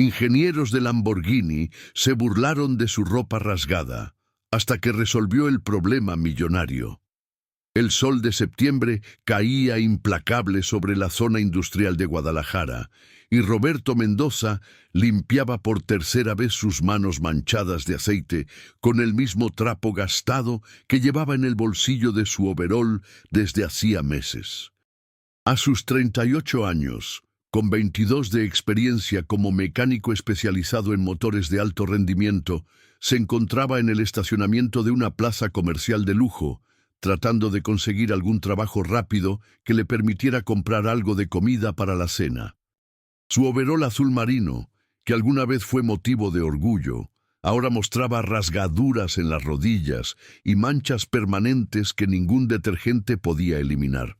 Ingenieros de Lamborghini se burlaron de su ropa rasgada, hasta que resolvió el problema millonario. El sol de septiembre caía implacable sobre la zona industrial de Guadalajara, y Roberto Mendoza limpiaba por tercera vez sus manos manchadas de aceite con el mismo trapo gastado que llevaba en el bolsillo de su overol desde hacía meses. A sus 38 años, con 22 de experiencia como mecánico especializado en motores de alto rendimiento, se encontraba en el estacionamiento de una plaza comercial de lujo, tratando de conseguir algún trabajo rápido que le permitiera comprar algo de comida para la cena. Su overol azul marino, que alguna vez fue motivo de orgullo, ahora mostraba rasgaduras en las rodillas y manchas permanentes que ningún detergente podía eliminar.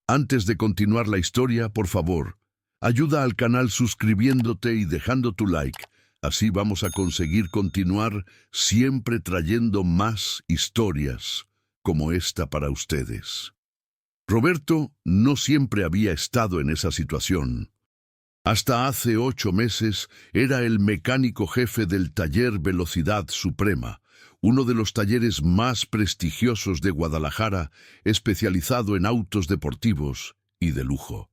Antes de continuar la historia, por favor, ayuda al canal suscribiéndote y dejando tu like. Así vamos a conseguir continuar siempre trayendo más historias como esta para ustedes. Roberto no siempre había estado en esa situación. Hasta hace 8 meses era el mecánico jefe del taller Velocidad Suprema, uno de los talleres más prestigiosos de Guadalajara, especializado en autos deportivos y de lujo.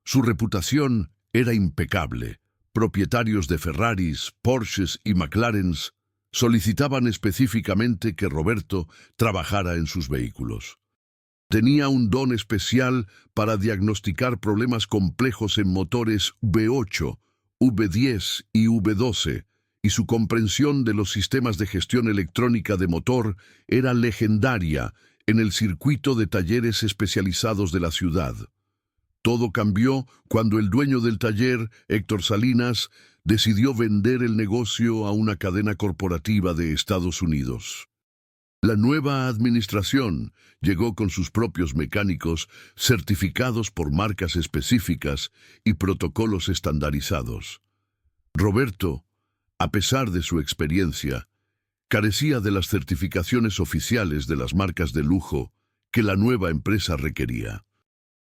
Su reputación era impecable. Propietarios de Ferraris, Porsches y McLarens solicitaban específicamente que Roberto trabajara en sus vehículos. Tenía un don especial para diagnosticar problemas complejos en motores V8, V10 y V12, y su comprensión de los sistemas de gestión electrónica de motor era legendaria en el circuito de talleres especializados de la ciudad. Todo cambió cuando el dueño del taller, Héctor Salinas, decidió vender el negocio a una cadena corporativa de Estados Unidos. La nueva administración llegó con sus propios mecánicos certificados por marcas específicas y protocolos estandarizados. Roberto, a pesar de su experiencia, carecía de las certificaciones oficiales de las marcas de lujo que la nueva empresa requería.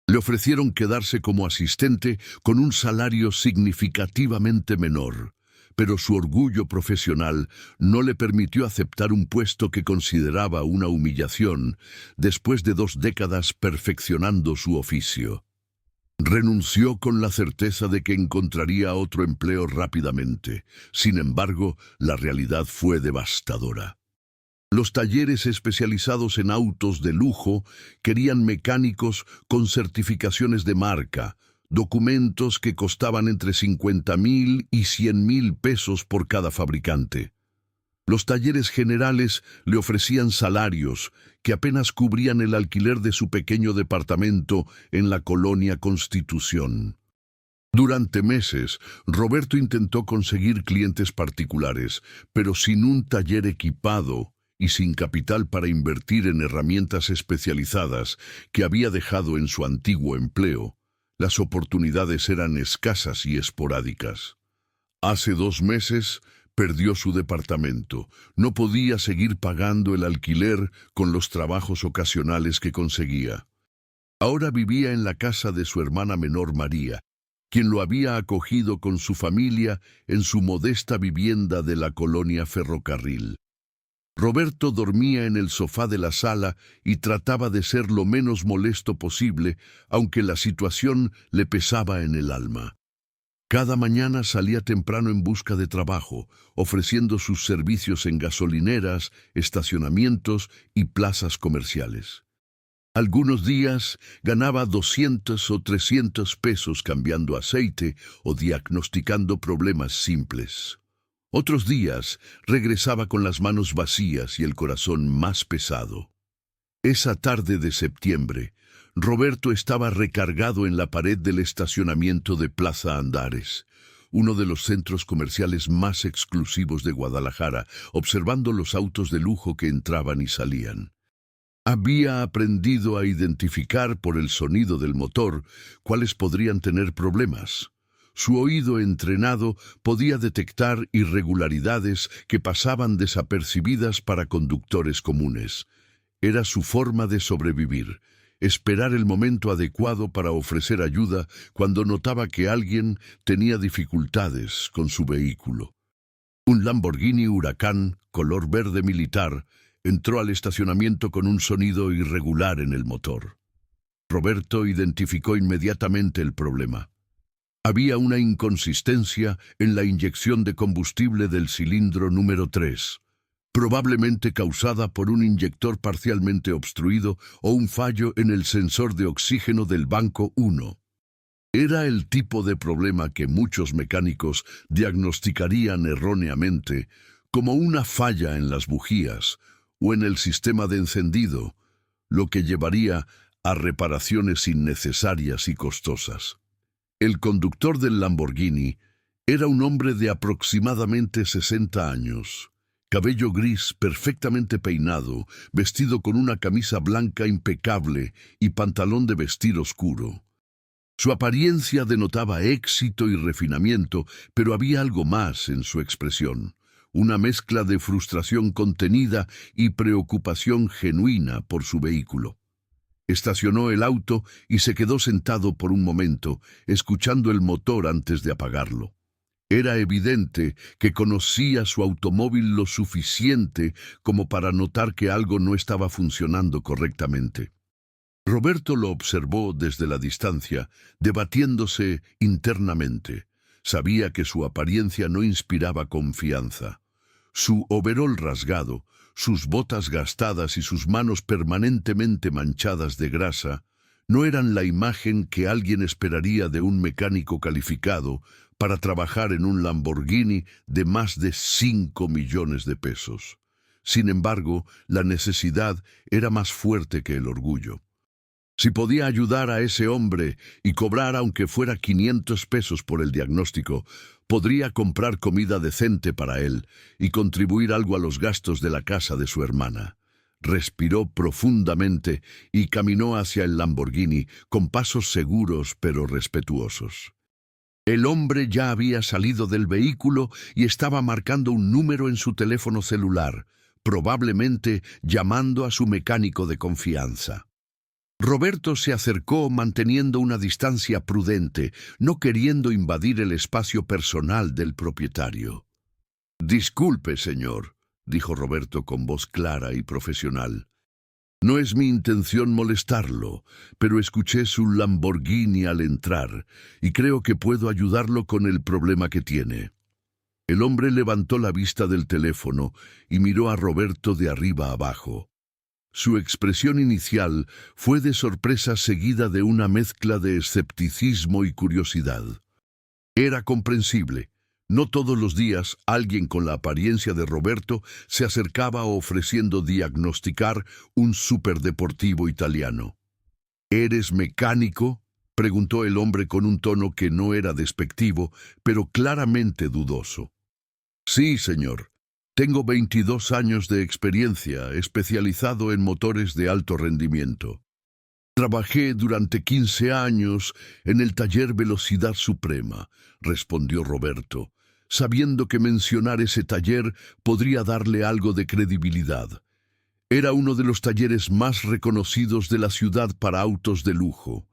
Le ofrecieron quedarse como asistente con un salario significativamente menor, pero su orgullo profesional no le permitió aceptar un puesto que consideraba una humillación después de 2 décadas perfeccionando su oficio. Renunció con la certeza de que encontraría otro empleo rápidamente. Sin embargo, la realidad fue devastadora. Los talleres especializados en autos de lujo querían mecánicos con certificaciones de marca, documentos que costaban entre 50,000 y 100,000 pesos por cada fabricante. Los talleres generales le ofrecían salarios que apenas cubrían el alquiler de su pequeño departamento en la colonia Constitución. Durante meses, Roberto intentó conseguir clientes particulares, pero sin un taller equipado y sin capital para invertir en herramientas especializadas que había dejado en su antiguo empleo, las oportunidades eran escasas y esporádicas. Hace 2 meses perdió su departamento. No podía seguir pagando el alquiler con los trabajos ocasionales que conseguía. Ahora vivía en la casa de su hermana menor María, quien lo había acogido con su familia en su modesta vivienda de la colonia Ferrocarril. Roberto dormía en el sofá de la sala y trataba de ser lo menos molesto posible, aunque la situación le pesaba en el alma. Cada mañana salía temprano en busca de trabajo, ofreciendo sus servicios en gasolineras, estacionamientos y plazas comerciales. Algunos días ganaba 200 o 300 pesos cambiando aceite o diagnosticando problemas simples. Otros días regresaba con las manos vacías y el corazón más pesado. Esa tarde de septiembre, Roberto estaba recargado en la pared del estacionamiento de Plaza Andares, uno de los centros comerciales más exclusivos de Guadalajara, observando los autos de lujo que entraban y salían. Había aprendido a identificar por el sonido del motor cuáles podrían tener problemas. Su oído entrenado podía detectar irregularidades que pasaban desapercibidas para conductores comunes. Era su forma de sobrevivir, esperar el momento adecuado para ofrecer ayuda cuando notaba que alguien tenía dificultades con su vehículo. Un Lamborghini Huracán, color verde militar, entró al estacionamiento con un sonido irregular en el motor. Roberto identificó inmediatamente el problema. Había una inconsistencia en la inyección de combustible del cilindro número 3, probablemente causada por un inyector parcialmente obstruido o un fallo en el sensor de oxígeno del banco 1. Era el tipo de problema que muchos mecánicos diagnosticarían erróneamente como una falla en las bujías o en el sistema de encendido, lo que llevaría a reparaciones innecesarias y costosas. El conductor del Lamborghini era un hombre de aproximadamente 60 años, cabello gris perfectamente peinado, vestido con una camisa blanca impecable y pantalón de vestir oscuro. Su apariencia denotaba éxito y refinamiento, pero había algo más en su expresión, una mezcla de frustración contenida y preocupación genuina por su vehículo. Estacionó el auto y se quedó sentado por un momento, escuchando el motor antes de apagarlo. Era evidente que conocía su automóvil lo suficiente como para notar que algo no estaba funcionando correctamente. Roberto lo observó desde la distancia, debatiéndose internamente. Sabía que su apariencia no inspiraba confianza. Su overol rasgado, sus botas gastadas y sus manos permanentemente manchadas de grasa no eran la imagen que alguien esperaría de un mecánico calificado para trabajar en un Lamborghini de más de 5 millones de pesos. Sin embargo, la necesidad era más fuerte que el orgullo. Si podía ayudar a ese hombre y cobrar aunque fuera 500 pesos por el diagnóstico, podría comprar comida decente para él y contribuir algo a los gastos de la casa de su hermana. Respiró profundamente y caminó hacia el Lamborghini con pasos seguros pero respetuosos. El hombre ya había salido del vehículo y estaba marcando un número en su teléfono celular, probablemente llamando a su mecánico de confianza. Roberto se acercó manteniendo una distancia prudente, no queriendo invadir el espacio personal del propietario. «Disculpe, señor», dijo Roberto con voz clara y profesional. «No es mi intención molestarlo, pero escuché su Lamborghini al entrar y creo que puedo ayudarlo con el problema que tiene». El hombre levantó la vista del teléfono y miró a Roberto de arriba abajo. Su expresión inicial fue de sorpresa seguida de una mezcla de escepticismo y curiosidad. Era comprensible. No todos los días alguien con la apariencia de Roberto se acercaba ofreciendo diagnosticar un superdeportivo italiano. «¿Eres mecánico?», preguntó el hombre con un tono que no era despectivo, pero claramente dudoso. «Sí, señor. Tengo 22 años de experiencia, especializado en motores de alto rendimiento. Trabajé durante 15 años en el taller Velocidad Suprema», respondió Roberto, sabiendo que mencionar ese taller podría darle algo de credibilidad. Era uno de los talleres más reconocidos de la ciudad para autos de lujo.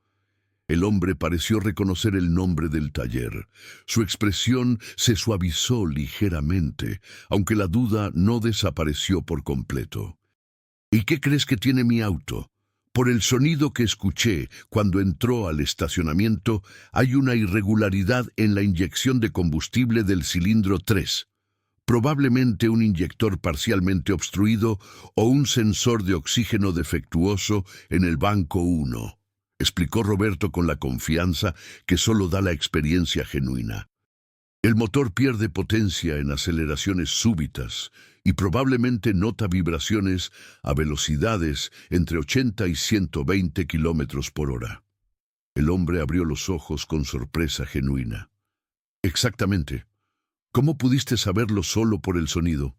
El hombre pareció reconocer el nombre del taller. Su expresión se suavizó ligeramente, aunque la duda no desapareció por completo. «¿Y qué crees que tiene mi auto? Por el sonido que escuché cuando entró al estacionamiento, hay una irregularidad en la inyección de combustible del cilindro 3. Probablemente un inyector parcialmente obstruido o un sensor de oxígeno defectuoso en el banco 1. explicó Roberto con la confianza que solo da la experiencia genuina. El motor pierde potencia en aceleraciones súbitas y probablemente nota vibraciones a velocidades entre 80 y 120 kilómetros por hora. El hombre abrió los ojos con sorpresa genuina. «Exactamente. ¿Cómo pudiste saberlo solo por el sonido?»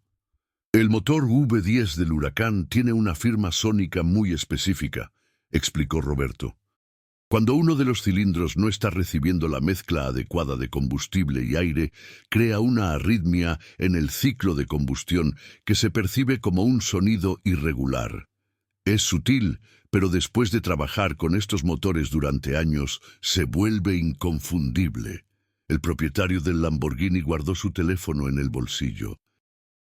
«El motor V10 del Huracán tiene una firma sónica muy específica», explicó Roberto. Cuando uno de los cilindros no está recibiendo la mezcla adecuada de combustible y aire, crea una arritmia en el ciclo de combustión que se percibe como un sonido irregular. Es sutil, pero después de trabajar con estos motores durante años, se vuelve inconfundible. El propietario del Lamborghini guardó su teléfono en el bolsillo.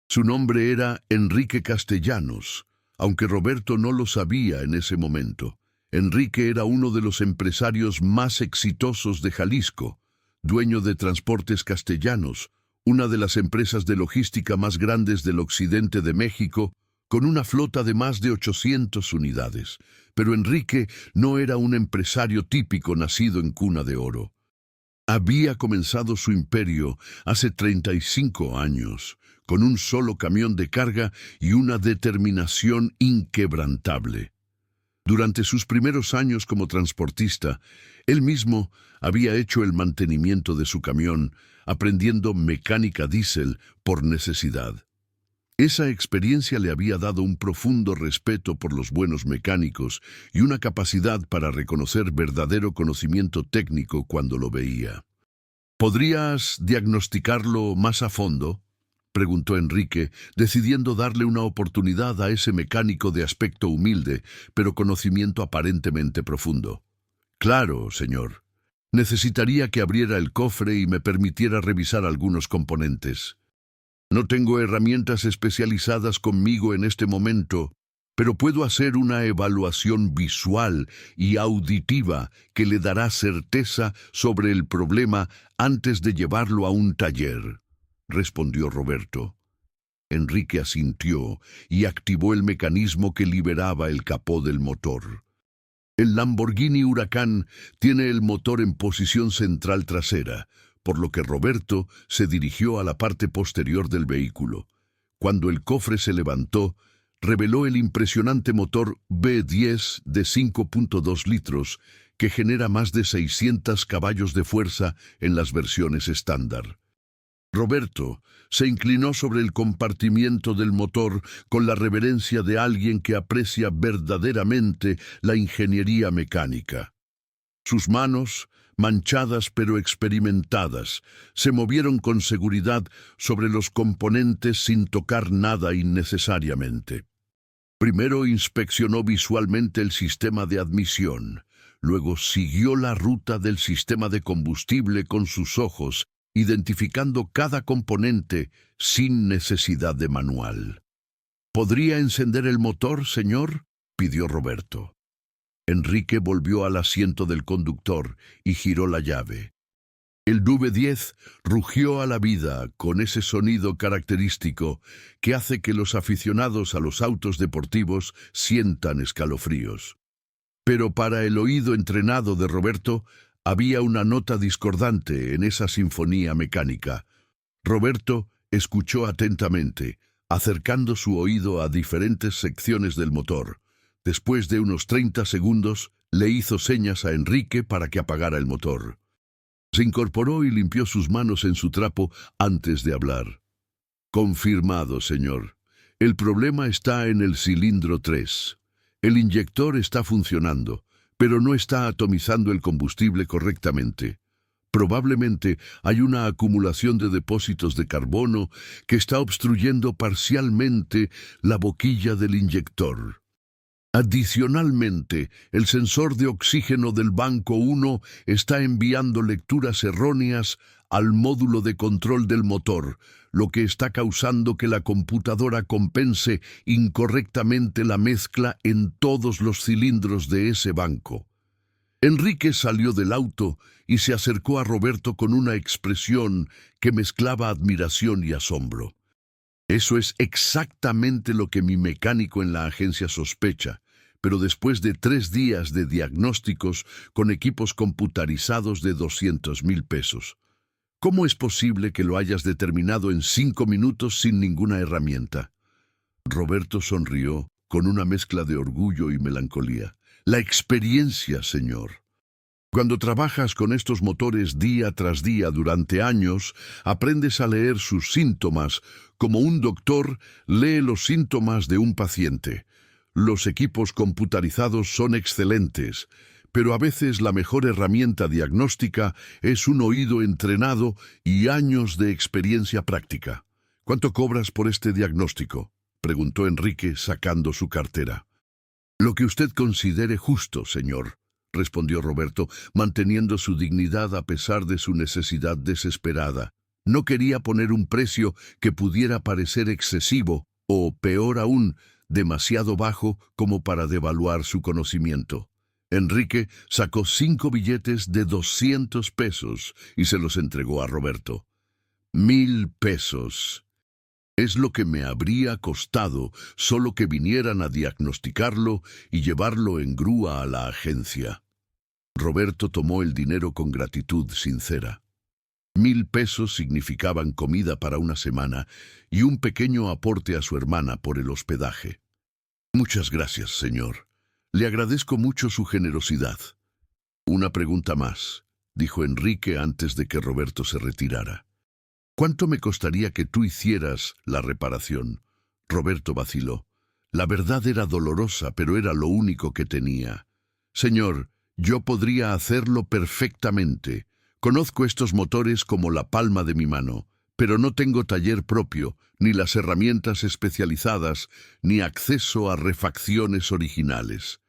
Su nombre era Enrique Castellanos, aunque Roberto no lo sabía en ese momento. Enrique era uno de los empresarios más exitosos de Jalisco, dueño de Transportes Castellanos, una de las empresas de logística más grandes del occidente de México, con una flota de más de 800 unidades. Pero Enrique no era un empresario típico nacido en cuna de oro. Había comenzado su imperio hace 35 años, con un solo camión de carga y una determinación inquebrantable. Durante sus primeros años como transportista, él mismo había hecho el mantenimiento de su camión, aprendiendo mecánica diésel por necesidad. Esa experiencia le había dado un profundo respeto por los buenos mecánicos y una capacidad para reconocer verdadero conocimiento técnico cuando lo veía. ¿Podrías diagnosticarlo más a fondo?, preguntó Enrique, decidiendo darle una oportunidad a ese mecánico de aspecto humilde, pero conocimiento aparentemente profundo. Claro, señor. Necesitaría que abriera el cofre y me permitiera revisar algunos componentes. No tengo herramientas especializadas conmigo en este momento, pero puedo hacer una evaluación visual y auditiva que le dará certeza sobre el problema antes de llevarlo a un taller, respondió Roberto. Enrique asintió y activó el mecanismo que liberaba el capó del motor. El Lamborghini Huracán tiene el motor en posición central trasera, por lo que Roberto se dirigió a la parte posterior del vehículo. Cuando el cofre se levantó, reveló el impresionante motor V10 de 5.2 litros, que genera más de 600 caballos de fuerza en las versiones estándar. Roberto se inclinó sobre el compartimiento del motor con la reverencia de alguien que aprecia verdaderamente la ingeniería mecánica. Sus manos, manchadas pero experimentadas, se movieron con seguridad sobre los componentes sin tocar nada innecesariamente. Primero inspeccionó visualmente el sistema de admisión, luego siguió la ruta del sistema de combustible con sus ojos, identificando cada componente sin necesidad de manual. ¿Podría encender el motor, señor?, pidió Roberto. Enrique volvió al asiento del conductor y giró la llave. El V10 rugió a la vida con ese sonido característico que hace que los aficionados a los autos deportivos sientan escalofríos. Pero para el oído entrenado de Roberto, había una nota discordante en esa sinfonía mecánica. Roberto escuchó atentamente, acercando su oído a diferentes secciones del motor. Después de unos 30 segundos, le hizo señas a Enrique para que apagara el motor. Se incorporó y limpió sus manos en su trapo antes de hablar. Confirmado, señor. El problema está en el cilindro 3. El inyector está funcionando, pero no está atomizando el combustible correctamente. Probablemente hay una acumulación de depósitos de carbono que está obstruyendo parcialmente la boquilla del inyector. Adicionalmente, el sensor de oxígeno del banco 1 está enviando lecturas erróneas al módulo de control del motor, lo que está causando que la computadora compense incorrectamente la mezcla en todos los cilindros de ese banco. Enrique salió del auto y se acercó a Roberto con una expresión que mezclaba admiración y asombro. Eso es exactamente lo que mi mecánico en la agencia sospecha, pero después de 3 días de diagnósticos con equipos computarizados de 200,000 pesos. ¿Cómo es posible que lo hayas determinado en 5 minutos sin ninguna herramienta? Roberto sonrió con una mezcla de orgullo y melancolía. La experiencia, señor. Cuando trabajas con estos motores día tras día durante años, aprendes a leer sus síntomas como un doctor lee los síntomas de un paciente. Los equipos computarizados son excelentes, pero a veces la mejor herramienta diagnóstica es un oído entrenado y años de experiencia práctica. ¿Cuánto cobras por este diagnóstico?, preguntó Enrique sacando su cartera. Lo que usted considere justo, señor, respondió Roberto, manteniendo su dignidad a pesar de su necesidad desesperada. No quería poner un precio que pudiera parecer excesivo o, peor aún, demasiado bajo como para devaluar su conocimiento. Enrique sacó 5 billetes de 200 pesos y se los entregó a Roberto. 1000 pesos. Es lo que me habría costado solo que vinieran a diagnosticarlo y llevarlo en grúa a la agencia. Roberto tomó el dinero con gratitud sincera. 1000 pesos significaban comida para una semana y un pequeño aporte a su hermana por el hospedaje. Muchas gracias, señor. Le agradezco mucho su generosidad. Una pregunta más, dijo Enrique antes de que Roberto se retirara. ¿Cuánto me costaría que tú hicieras la reparación? Roberto vaciló. La verdad era dolorosa, pero era lo único que tenía. Señor, yo podría hacerlo perfectamente. Conozco estos motores como la palma de mi mano, pero no tengo taller propio, ni las herramientas especializadas, ni acceso a refacciones originales.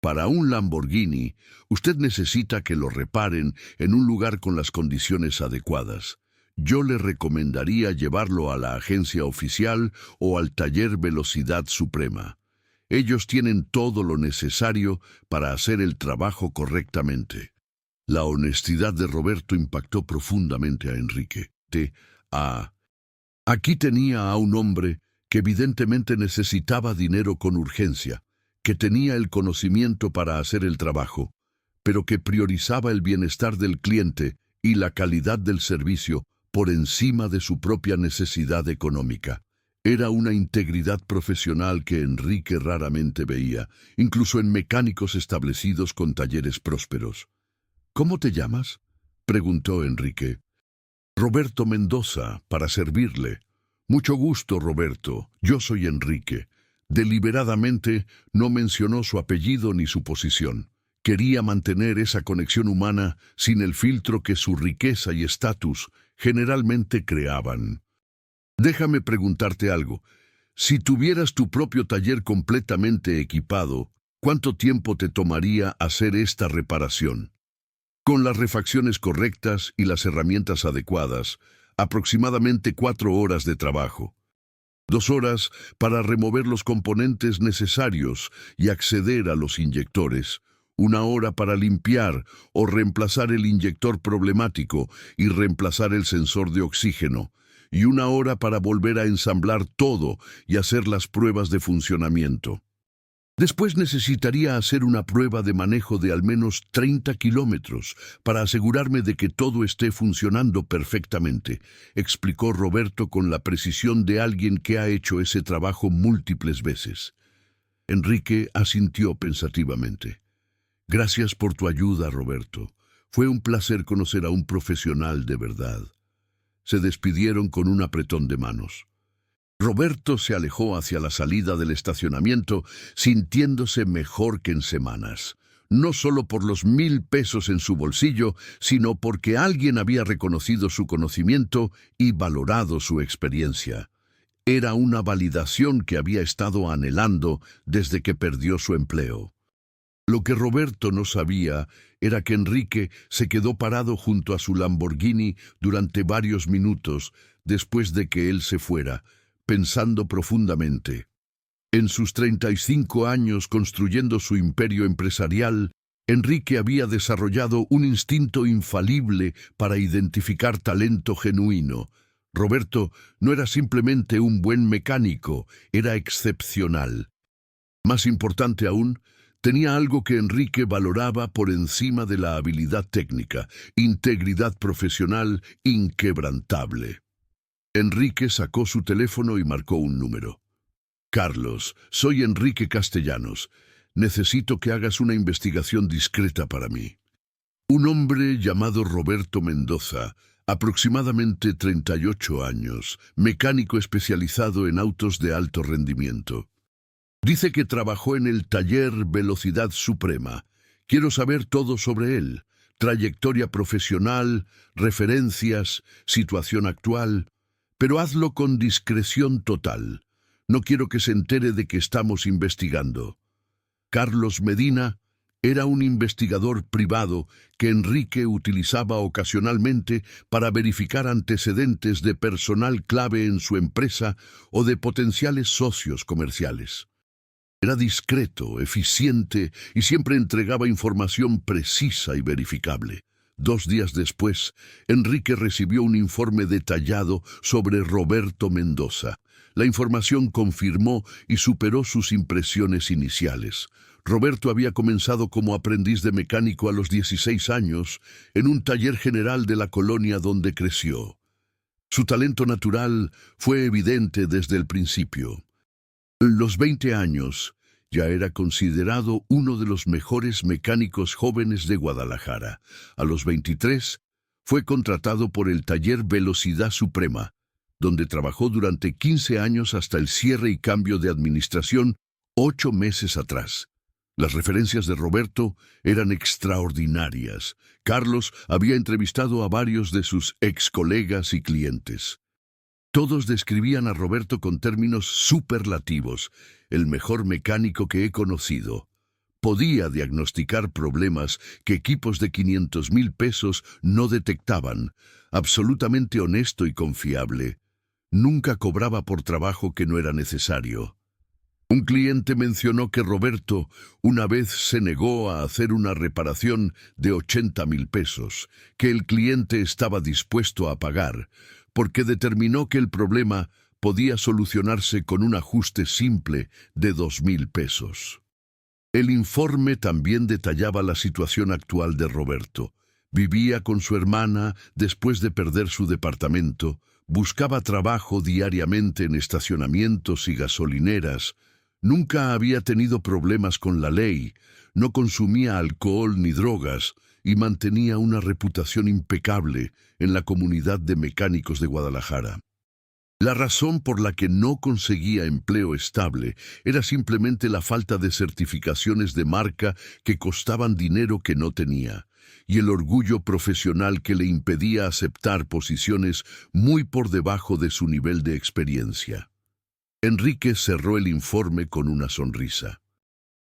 Para un Lamborghini, usted necesita que lo reparen en un lugar con las condiciones adecuadas. Yo le recomendaría llevarlo a la agencia oficial o al taller Velocidad Suprema. Ellos tienen todo lo necesario para hacer el trabajo correctamente. La honestidad de Roberto impactó profundamente a Enrique. Aquí tenía a un hombre que evidentemente necesitaba dinero con urgencia, que tenía el conocimiento para hacer el trabajo, pero que priorizaba el bienestar del cliente y la calidad del servicio por encima de su propia necesidad económica. Era una integridad profesional que Enrique raramente veía, incluso en mecánicos establecidos con talleres prósperos. ¿Cómo te llamas?, preguntó Enrique. Roberto Mendoza, para servirle. Mucho gusto, Roberto. Yo soy Enrique. Deliberadamente no mencionó su apellido ni su posición. Quería mantener esa conexión humana sin el filtro que su riqueza y estatus generalmente creaban. Déjame preguntarte algo. Si tuvieras tu propio taller completamente equipado, ¿cuánto tiempo te tomaría hacer esta reparación? Con las refacciones correctas y las herramientas adecuadas, aproximadamente 4 horas de trabajo. 2 horas para remover los componentes necesarios y acceder a los inyectores. 1 hora para limpiar o reemplazar el inyector problemático y reemplazar el sensor de oxígeno. Y 1 hora para volver a ensamblar todo y hacer las pruebas de funcionamiento. Después necesitaría hacer una prueba de manejo de al menos 30 kilómetros para asegurarme de que todo esté funcionando perfectamente, explicó Roberto con la precisión de alguien que ha hecho ese trabajo múltiples veces. Enrique asintió pensativamente. Gracias por tu ayuda, Roberto. Fue un placer conocer a un profesional de verdad. Se despidieron con un apretón de manos. Roberto se alejó hacia la salida del estacionamiento, sintiéndose mejor que en semanas. No solo por los 1000 pesos en su bolsillo, sino porque alguien había reconocido su conocimiento y valorado su experiencia. Era una validación que había estado anhelando desde que perdió su empleo. Lo que Roberto no sabía era que Enrique se quedó parado junto a su Lamborghini durante varios minutos después de que él se fuera, pensando profundamente. En sus 35 años construyendo su imperio empresarial, Enrique había desarrollado un instinto infalible para identificar talento genuino. Roberto no era simplemente un buen mecánico, era excepcional. Más importante aún, tenía algo que Enrique valoraba por encima de la habilidad técnica: integridad profesional inquebrantable. Enrique sacó su teléfono y marcó un número. Carlos, soy Enrique Castellanos. Necesito que hagas una investigación discreta para mí. Un hombre llamado Roberto Mendoza, aproximadamente 38 años, mecánico especializado en autos de alto rendimiento. Dice que trabajó en el taller Velocidad Suprema. Quiero saber todo sobre él: trayectoria profesional, referencias, situación actual, pero hazlo con discreción total. No quiero que se entere de que estamos investigando. Carlos Medina era un investigador privado que Enrique utilizaba ocasionalmente para verificar antecedentes de personal clave en su empresa o de potenciales socios comerciales. Era discreto, eficiente y siempre entregaba información precisa y verificable. 2 días después, Enrique recibió un informe detallado sobre Roberto Mendoza. La información confirmó y superó sus impresiones iniciales. Roberto había comenzado como aprendiz de mecánico a los 16 años en un taller general de la colonia donde creció. Su talento natural fue evidente desde el principio. A los 20 años, ya era considerado uno de los mejores mecánicos jóvenes de Guadalajara. A los 23, fue contratado por el taller Velocidad Suprema, donde trabajó durante 15 años hasta el cierre y cambio de administración 8 meses atrás. Las referencias de Roberto eran extraordinarias. Carlos había entrevistado a varios de sus ex colegas y clientes. Todos describían a Roberto con términos superlativos, el mejor mecánico que he conocido. Podía diagnosticar problemas que equipos de 500,000 pesos no detectaban, absolutamente honesto y confiable. Nunca cobraba por trabajo que no era necesario. Un cliente mencionó que Roberto una vez se negó a hacer una reparación de 80,000 pesos, que el cliente estaba dispuesto a pagar, porque determinó que el problema podía solucionarse con un ajuste simple de 2,000 pesos. El informe también detallaba la situación actual de Roberto. Vivía con su hermana después de perder su departamento, buscaba trabajo diariamente en estacionamientos y gasolineras, nunca había tenido problemas con la ley, no consumía alcohol ni drogas y mantenía una reputación impecable en la comunidad de mecánicos de Guadalajara. La razón por la que no conseguía empleo estable era simplemente la falta de certificaciones de marca que costaban dinero que no tenía, y el orgullo profesional que le impedía aceptar posiciones muy por debajo de su nivel de experiencia. Enrique cerró el informe con una sonrisa.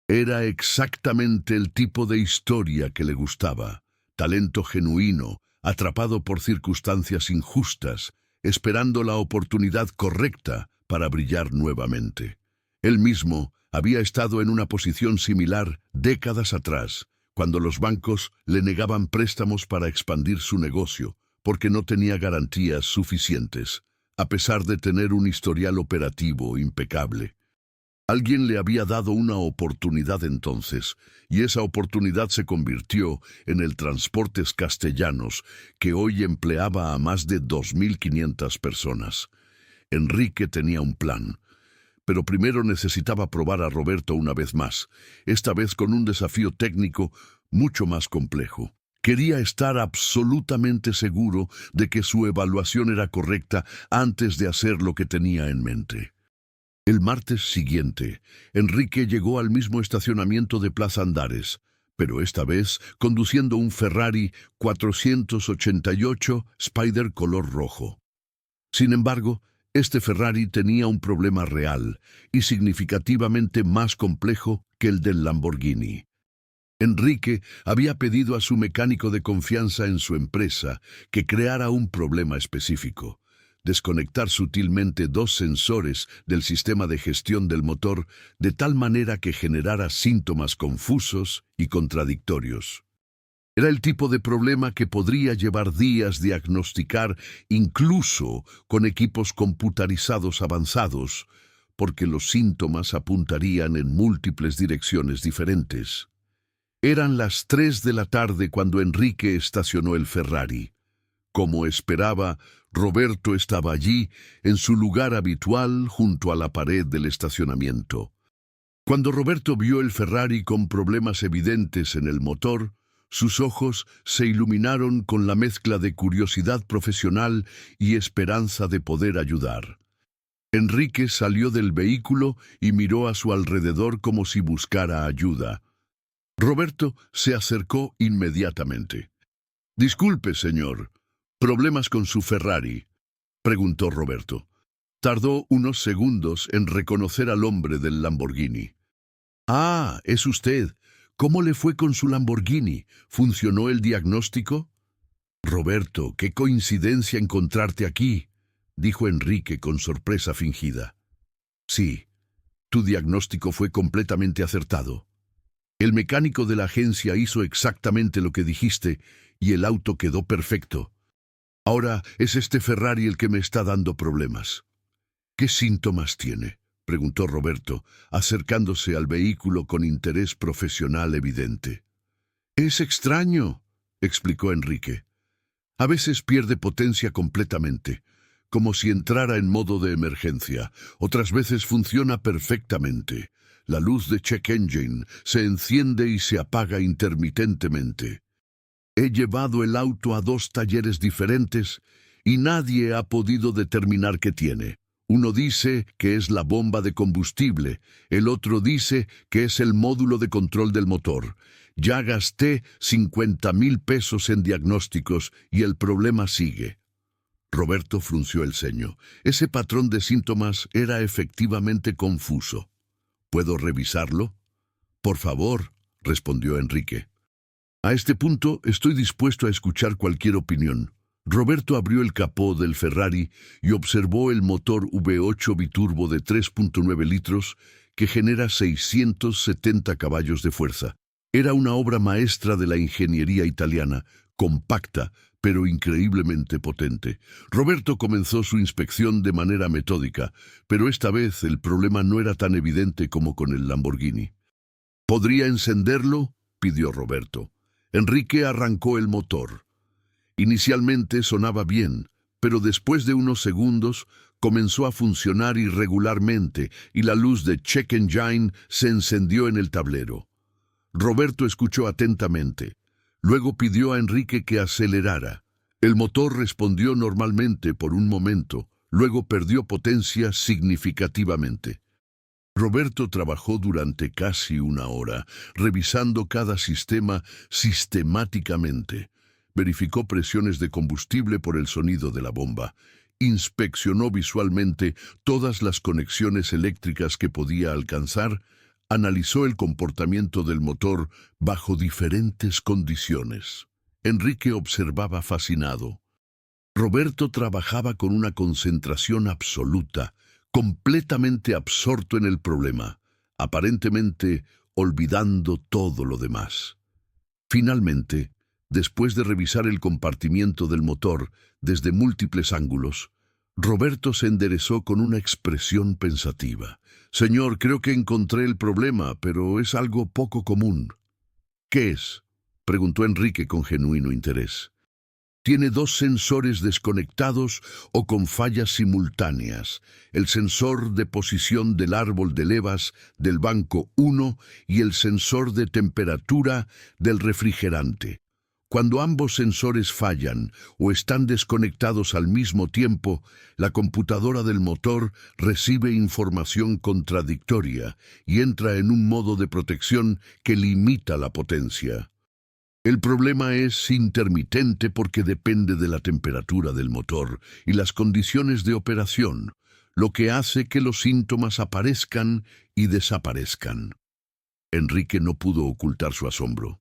Era exactamente el tipo de historia que le gustaba, talento genuino, atrapado por circunstancias injustas, esperando la oportunidad correcta para brillar nuevamente. Él mismo había estado en una posición similar décadas atrás, cuando los bancos le negaban préstamos para expandir su negocio, porque no tenía garantías suficientes, a pesar de tener un historial operativo impecable. Alguien le había dado una oportunidad entonces, y esa oportunidad se convirtió en el Transportes Castellanos, que hoy empleaba a más de 2,500 personas. Enrique tenía un plan, pero primero necesitaba probar a Roberto una vez más, esta vez con un desafío técnico mucho más complejo. Quería estar absolutamente seguro de que su evaluación era correcta antes de hacer lo que tenía en mente. El martes siguiente, Enrique llegó al mismo estacionamiento de Plaza Andares, pero esta vez conduciendo un Ferrari 488 Spider color rojo. Sin embargo, este Ferrari tenía un problema real y significativamente más complejo que el del Lamborghini. Enrique había pedido a su mecánico de confianza en su empresa que creara un problema específico: desconectar sutilmente 2 sensores del sistema de gestión del motor de tal manera que generara síntomas confusos y contradictorios. Era el tipo de problema que podría llevar días diagnosticar incluso con equipos computarizados avanzados, porque los síntomas apuntarían en múltiples direcciones diferentes. Eran las 3 de la tarde cuando Enrique estacionó el Ferrari. Como esperaba, Roberto estaba allí, en su lugar habitual, junto a la pared del estacionamiento. Cuando Roberto vio el Ferrari con problemas evidentes en el motor, sus ojos se iluminaron con la mezcla de curiosidad profesional y esperanza de poder ayudar. Enrique salió del vehículo y miró a su alrededor como si buscara ayuda. Roberto se acercó inmediatamente. «Disculpe, señor, ¿problemas con su Ferrari?», preguntó Roberto. Tardó unos segundos en reconocer al hombre del Lamborghini. Ah, es usted. ¿Cómo le fue con su Lamborghini? ¿Funcionó el diagnóstico? Roberto, qué coincidencia encontrarte aquí, dijo Enrique con sorpresa fingida. Sí, tu diagnóstico fue completamente acertado. El mecánico de la agencia hizo exactamente lo que dijiste y el auto quedó perfecto. Ahora es este Ferrari el que me está dando problemas. ¿Qué síntomas tiene?, preguntó Roberto, acercándose al vehículo con interés profesional evidente. Es extraño, explicó Enrique. A veces pierde potencia completamente, como si entrara en modo de emergencia. Otras veces funciona perfectamente. La luz de check engine se enciende y se apaga intermitentemente. He llevado el auto a 2 talleres diferentes y nadie ha podido determinar qué tiene. Uno dice que es la bomba de combustible, el otro dice que es el módulo de control del motor. Ya gasté 50,000 pesos en diagnósticos y el problema sigue. Roberto frunció el ceño. Ese patrón de síntomas era efectivamente confuso. ¿Puedo revisarlo? Por favor, respondió Enrique. A este punto estoy dispuesto a escuchar cualquier opinión. Roberto abrió el capó del Ferrari y observó el motor V8 biturbo de 3.9 litros que genera 670 caballos de fuerza. Era una obra maestra de la ingeniería italiana, compacta, pero increíblemente potente. Roberto comenzó su inspección de manera metódica, pero esta vez el problema no era tan evidente como con el Lamborghini. ¿Podría encenderlo?, pidió Roberto. Enrique arrancó el motor. Inicialmente sonaba bien, pero después de unos segundos comenzó a funcionar irregularmente y la luz de check engine se encendió en el tablero. Roberto escuchó atentamente. Luego pidió a Enrique que acelerara. El motor respondió normalmente por un momento, luego perdió potencia significativamente. Roberto trabajó durante casi una hora, revisando cada sistema sistemáticamente. Verificó presiones de combustible por el sonido de la bomba. Inspeccionó visualmente todas las conexiones eléctricas que podía alcanzar. Analizó el comportamiento del motor bajo diferentes condiciones. Enrique observaba fascinado. Roberto trabajaba con una concentración absoluta, completamente absorto en el problema, aparentemente olvidando todo lo demás. Finalmente, después de revisar el compartimiento del motor desde múltiples ángulos, Roberto se enderezó con una expresión pensativa. «Señor, creo que encontré el problema, pero es algo poco común». «¿Qué es?», preguntó Enrique con genuino interés. Tiene 2 sensores desconectados o con fallas simultáneas. El sensor de posición del árbol de levas del banco 1 y el sensor de temperatura del refrigerante. Cuando ambos sensores fallan o están desconectados al mismo tiempo, la computadora del motor recibe información contradictoria y entra en un modo de protección que limita la potencia. El problema es intermitente porque depende de la temperatura del motor y las condiciones de operación, lo que hace que los síntomas aparezcan y desaparezcan. Enrique no pudo ocultar su asombro.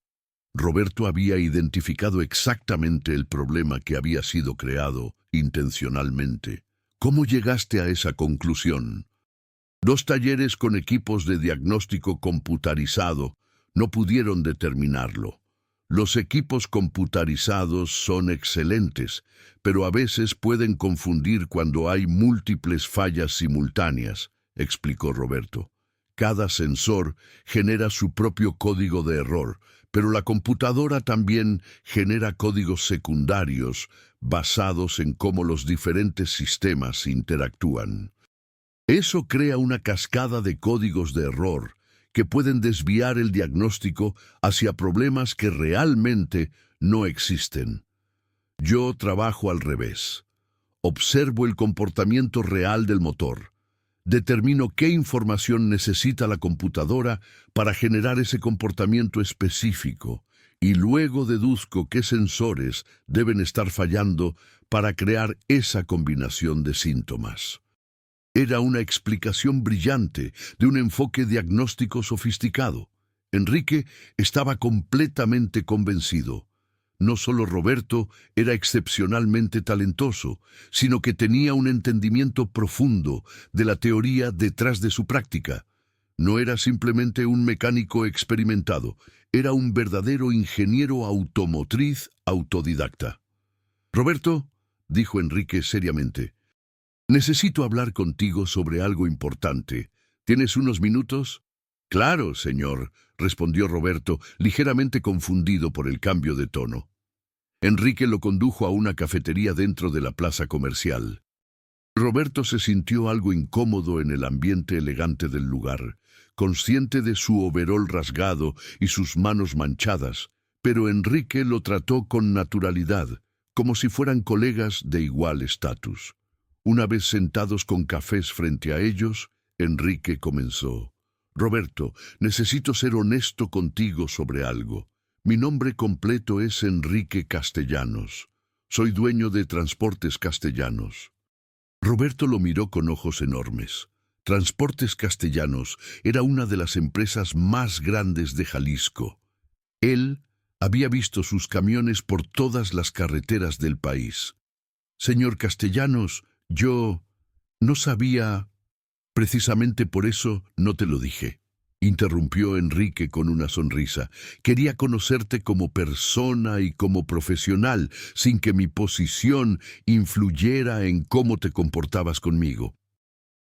Roberto había identificado exactamente el problema que había sido creado intencionalmente. ¿Cómo llegaste a esa conclusión? 2 talleres con equipos de diagnóstico computarizado no pudieron determinarlo. Los equipos computarizados son excelentes, pero a veces pueden confundir cuando hay múltiples fallas simultáneas, explicó Roberto. Cada sensor genera su propio código de error, pero la computadora también genera códigos secundarios basados en cómo los diferentes sistemas interactúan. Eso crea una cascada de códigos de error que pueden desviar el diagnóstico hacia problemas que realmente no existen. Yo trabajo al revés. Observo el comportamiento real del motor. Determino qué información necesita la computadora para generar ese comportamiento específico y luego deduzco qué sensores deben estar fallando para crear esa combinación de síntomas. Era una explicación brillante de un enfoque diagnóstico sofisticado. Enrique estaba completamente convencido. No solo Roberto era excepcionalmente talentoso, sino que tenía un entendimiento profundo de la teoría detrás de su práctica. No era simplemente un mecánico experimentado, era un verdadero ingeniero automotriz autodidacta. «Roberto», dijo Enrique seriamente, «necesito hablar contigo sobre algo importante. ¿Tienes unos minutos?» «Claro, señor», respondió Roberto, ligeramente confundido por el cambio de tono. Enrique lo condujo a una cafetería dentro de la plaza comercial. Roberto se sintió algo incómodo en el ambiente elegante del lugar, consciente de su overol rasgado y sus manos manchadas, pero Enrique lo trató con naturalidad, como si fueran colegas de igual estatus. Una vez sentados con cafés frente a ellos, Enrique comenzó. «Roberto, necesito ser honesto contigo sobre algo. Mi nombre completo es Enrique Castellanos. Soy dueño de Transportes Castellanos». Roberto lo miró con ojos enormes. Transportes Castellanos era una de las empresas más grandes de Jalisco. Él había visto sus camiones por todas las carreteras del país. «Señor Castellanos, yo no sabía. Precisamente por eso no te lo dije», interrumpió Enrique con una sonrisa. «Quería conocerte como persona y como profesional, sin que mi posición influyera en cómo te comportabas conmigo».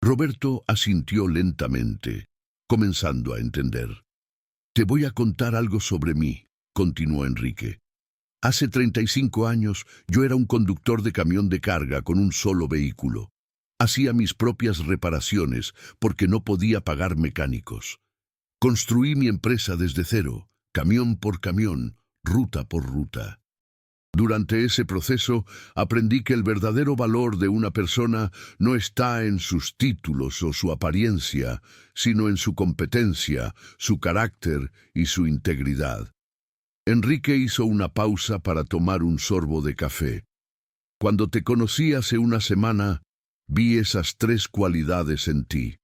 Roberto asintió lentamente, comenzando a entender. «Te voy a contar algo sobre mí», continuó Enrique. «Hace 35 años yo era un conductor de camión de carga con un solo vehículo. Hacía mis propias reparaciones porque no podía pagar mecánicos. Construí mi empresa desde cero, camión por camión, ruta por ruta. Durante ese proceso aprendí que el verdadero valor de una persona no está en sus títulos o su apariencia, sino en su competencia, su carácter y su integridad». Enrique hizo una pausa para tomar un sorbo de café. «Cuando te conocí hace una semana, vi esas 3 cualidades en ti.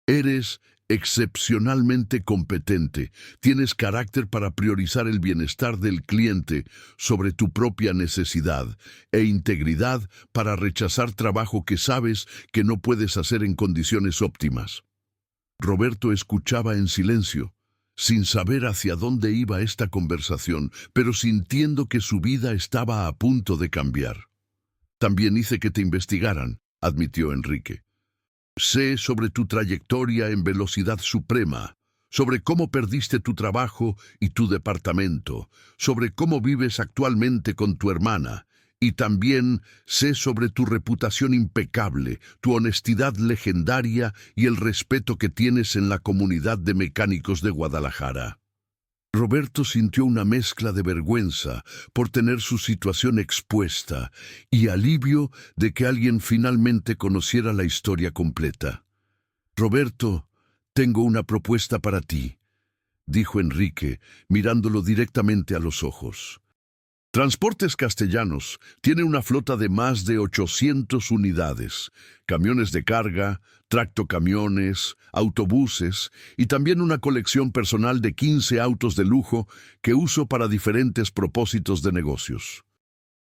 Eres excepcionalmente competente, tienes carácter para priorizar el bienestar del cliente sobre tu propia necesidad e integridad para rechazar trabajo que sabes que no puedes hacer en condiciones óptimas». Roberto escuchaba en silencio, sin saber hacia dónde iba esta conversación, pero sintiendo que su vida estaba a punto de cambiar. «También hice que te investigaran», admitió Enrique. «Sé sobre tu trayectoria en velocidad suprema, sobre cómo perdiste tu trabajo y tu departamento, sobre cómo vives actualmente con tu hermana, y también sé sobre tu reputación impecable, tu honestidad legendaria y el respeto que tienes en la comunidad de mecánicos de Guadalajara». Roberto sintió una mezcla de vergüenza por tener su situación expuesta y alivio de que alguien finalmente conociera la historia completa. «Roberto, tengo una propuesta para ti», dijo Enrique, mirándolo directamente a los ojos. Transportes Castellanos tiene una flota de más de 800 unidades, camiones de carga, tractocamiones, autobuses y también una colección personal de 15 autos de lujo que uso para diferentes propósitos de negocios.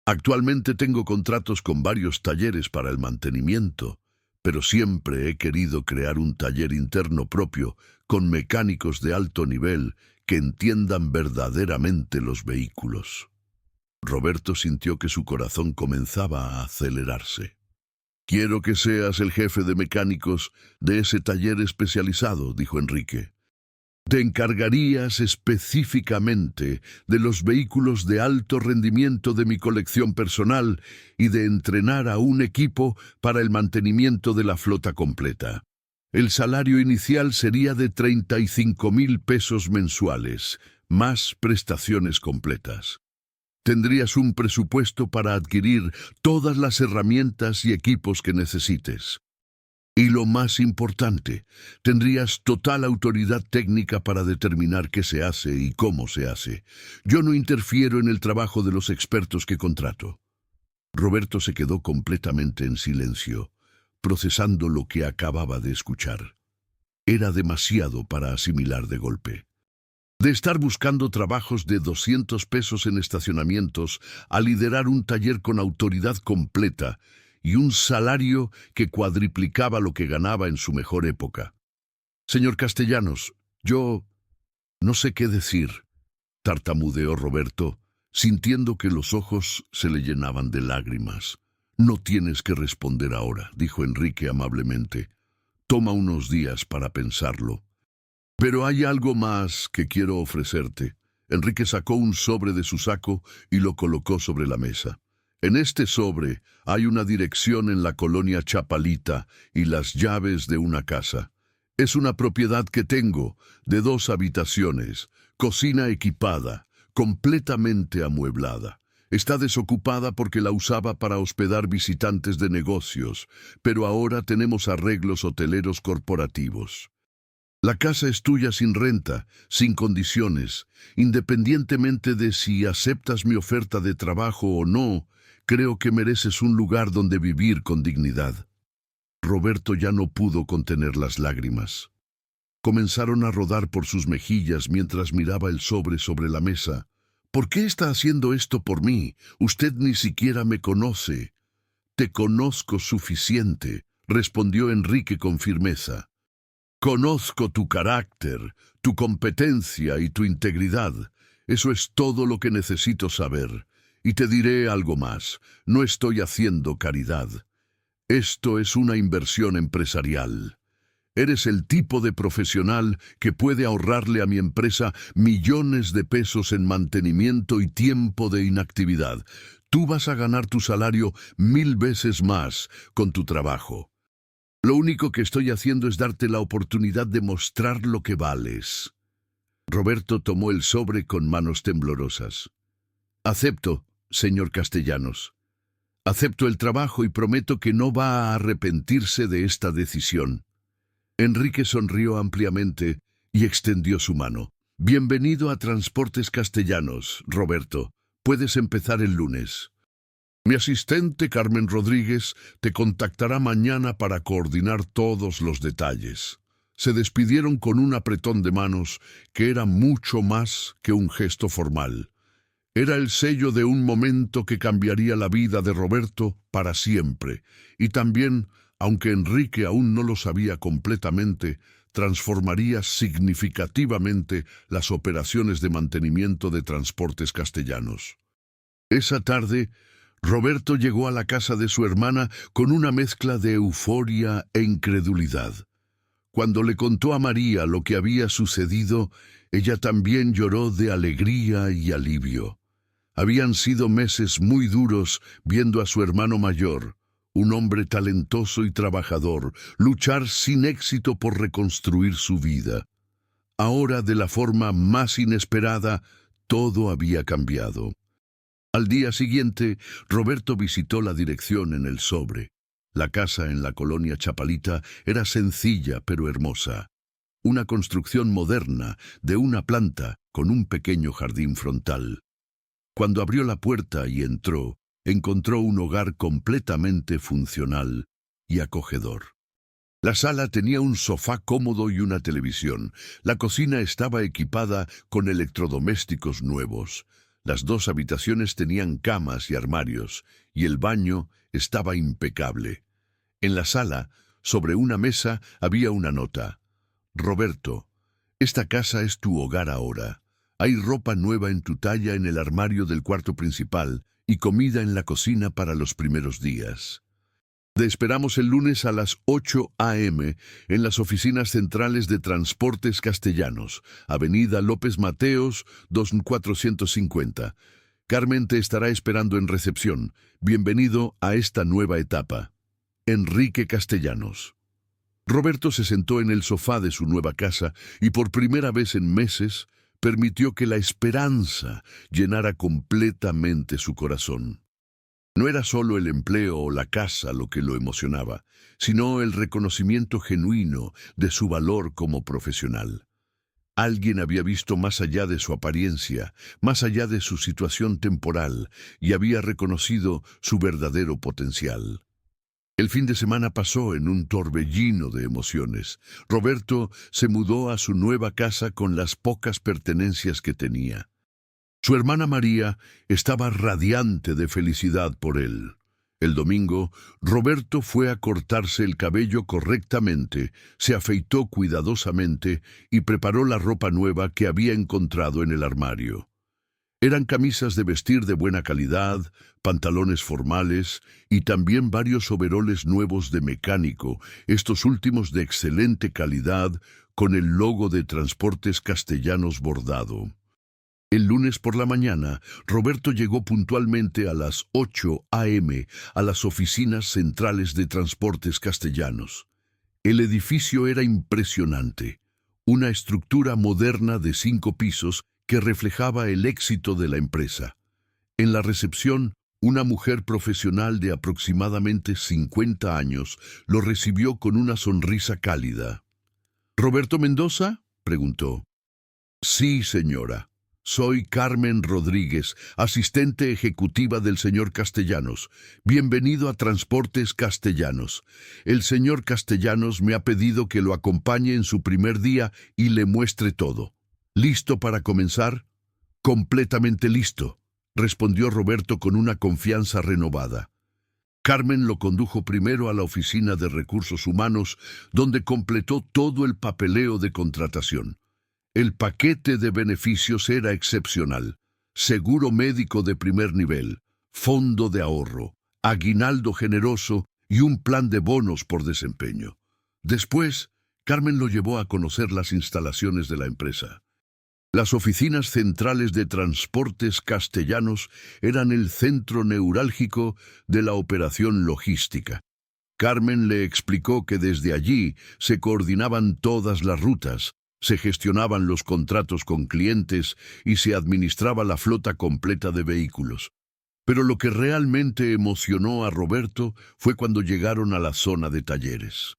Actualmente tengo contratos con varios talleres para el mantenimiento, pero siempre he querido crear un taller interno propio con mecánicos de alto nivel que entiendan verdaderamente los vehículos. Roberto sintió que su corazón comenzaba a acelerarse. «Quiero que seas el jefe de mecánicos de ese taller especializado», dijo Enrique. «Te encargarías específicamente de los vehículos de alto rendimiento de mi colección personal y de entrenar a un equipo para el mantenimiento de la flota completa. El salario inicial sería de 35,000 pesos mensuales, más prestaciones completas. Tendrías un presupuesto para adquirir todas las herramientas y equipos que necesites. Y lo más importante, tendrías total autoridad técnica para determinar qué se hace y cómo se hace. Yo no interfiero en el trabajo de los expertos que contrato». Roberto se quedó completamente en silencio. procesando lo que acababa de escuchar. Era demasiado para asimilar de golpe. De estar buscando trabajos de 200 pesos en estacionamientos a liderar un taller con autoridad completa y un salario que cuadriplicaba lo que ganaba en su mejor época. Señor Castellanos, yo no sé qué decir, tartamudeó Roberto, sintiendo que los ojos se le llenaban de lágrimas. No tienes que responder ahora, dijo Enrique amablemente. Toma unos días para pensarlo. Pero hay algo más que quiero ofrecerte. Enrique sacó un sobre de su saco y lo colocó sobre la mesa. En este sobre hay una dirección en la colonia Chapalita y las llaves de una casa. Es una propiedad que tengo, de 2 habitaciones, cocina equipada, completamente amueblada. Está desocupada porque la usaba para hospedar visitantes de negocios, pero ahora tenemos arreglos hoteleros corporativos. La casa es tuya sin renta, sin condiciones. Independientemente de si aceptas mi oferta de trabajo o no, creo que mereces un lugar donde vivir con dignidad. Roberto ya no pudo contener las lágrimas. Comenzaron a rodar por sus mejillas mientras miraba el sobre la mesa. ¿Por qué está haciendo esto por mí? Usted ni siquiera me conoce. Te conozco suficiente, respondió Enrique con firmeza. Conozco tu carácter, tu competencia y tu integridad. Eso es todo lo que necesito saber. Y te diré algo más. No estoy haciendo caridad. Esto es una inversión empresarial. Eres el tipo de profesional que puede ahorrarle a mi empresa millones de pesos en mantenimiento y tiempo de inactividad. Tú vas a ganar tu salario 1000 veces más con tu trabajo. Lo único que estoy haciendo es darte la oportunidad de mostrar lo que vales. Roberto tomó el sobre con manos temblorosas. Acepto, señor Castellanos. Acepto el trabajo y prometo que no va a arrepentirse de esta decisión. Enrique sonrió ampliamente y extendió su mano. Bienvenido a Transportes Castellanos, Roberto. Puedes empezar el lunes. Mi asistente, Carmen Rodríguez, te contactará mañana para coordinar todos los detalles. Se despidieron con un apretón de manos que era mucho más que un gesto formal. Era el sello de un momento que cambiaría la vida de Roberto para siempre, y también, aunque Enrique aún no lo sabía completamente, transformaría significativamente las operaciones de mantenimiento de Transportes Castellanos. Esa tarde, Roberto llegó a la casa de su hermana con una mezcla de euforia e incredulidad. Cuando le contó a María lo que había sucedido, ella también lloró de alegría y alivio. Habían sido meses muy duros viendo a su hermano mayor, un hombre talentoso y trabajador, luchar sin éxito por reconstruir su vida. Ahora, de la forma más inesperada, todo había cambiado. Al día siguiente, Roberto visitó la dirección en el sobre. La casa en la colonia Chapalita era sencilla pero hermosa. Una construcción moderna, de una planta, con un pequeño jardín frontal. Cuando abrió la puerta y entró, encontró un hogar completamente funcional y acogedor. La sala tenía un sofá cómodo y una televisión. La cocina estaba equipada con electrodomésticos nuevos. Las 2 habitaciones tenían camas y armarios, y el baño estaba impecable. En la sala, sobre una mesa, había una nota. Roberto, esta casa es tu hogar ahora. Hay ropa nueva en tu talla en el armario del cuarto principal y comida en la cocina para los primeros días. Te esperamos el lunes a las 8 a.m. en las oficinas centrales de Transportes Castellanos, Avenida López Mateos, 2450. Carmen te estará esperando en recepción. Bienvenido a esta nueva etapa. Enrique Castellanos. Roberto se sentó en el sofá de su nueva casa y por primera vez en meses permitió que la esperanza llenara completamente su corazón. No era solo el empleo o la casa lo que lo emocionaba, sino el reconocimiento genuino de su valor como profesional. Alguien había visto más allá de su apariencia, más allá de su situación temporal, y había reconocido su verdadero potencial. El fin de semana pasó en un torbellino de emociones. Roberto se mudó a su nueva casa con las pocas pertenencias que tenía. Su hermana María estaba radiante de felicidad por él. El domingo, Roberto fue a cortarse el cabello correctamente, se afeitó cuidadosamente y preparó la ropa nueva que había encontrado en el armario. Eran camisas de vestir de buena calidad, pantalones formales y también varios overoles nuevos de mecánico, estos últimos de excelente calidad, con el logo de Transportes Castellanos bordado. El lunes por la mañana, Roberto llegó puntualmente a las 8 a.m. a las oficinas centrales de Transportes Castellanos. El edificio era impresionante, una estructura moderna de 5 pisos que reflejaba el éxito de la empresa. En la recepción, una mujer profesional de aproximadamente 50 años lo recibió con una sonrisa cálida. ¿Roberto Mendoza?, preguntó. Sí, señora. Soy Carmen Rodríguez, asistente ejecutiva del señor Castellanos. Bienvenido a Transportes Castellanos. El señor Castellanos me ha pedido que lo acompañe en su primer día y le muestre todo. ¿Listo para comenzar? Completamente listo, respondió Roberto con una confianza renovada. Carmen lo condujo primero a la oficina de recursos humanos, donde completó todo el papeleo de contratación. El paquete de beneficios era excepcional: seguro médico de primer nivel, fondo de ahorro, aguinaldo generoso y un plan de bonos por desempeño. Después, Carmen lo llevó a conocer las instalaciones de la empresa. Las oficinas centrales de Transportes Castellanos eran el centro neurálgico de la operación logística. Carmen le explicó que desde allí se coordinaban todas las rutas, se gestionaban los contratos con clientes y se administraba la flota completa de vehículos. Pero lo que realmente emocionó a Roberto fue cuando llegaron a la zona de talleres.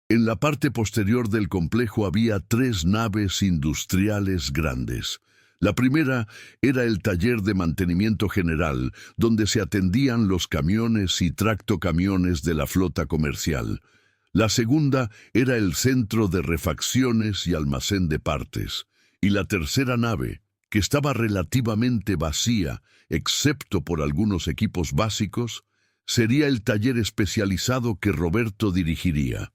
En la parte posterior del complejo había 3 naves industriales grandes. La primera era el taller de mantenimiento general, donde se atendían los camiones y tractocamiones de la flota comercial. La segunda era el centro de refacciones y almacén de partes. Y la tercera nave, que estaba relativamente vacía, excepto por algunos equipos básicos, sería el taller especializado que Roberto dirigiría.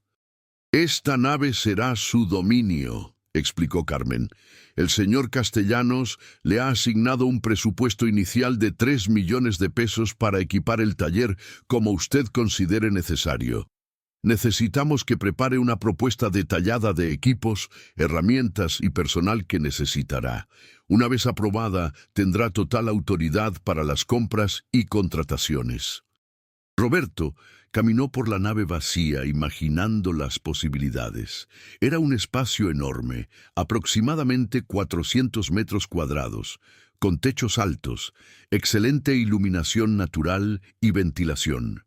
Esta nave será su dominio, explicó Carmen. El señor Castellanos le ha asignado un presupuesto inicial de 3 millones de pesos para equipar el taller como usted considere necesario. Necesitamos que prepare una propuesta detallada de equipos, herramientas y personal que necesitará. Una vez aprobada, tendrá total autoridad para las compras y contrataciones. Roberto caminó por la nave vacía imaginando las posibilidades. Era un espacio enorme, aproximadamente 400 metros cuadrados, con techos altos, excelente iluminación natural y ventilación.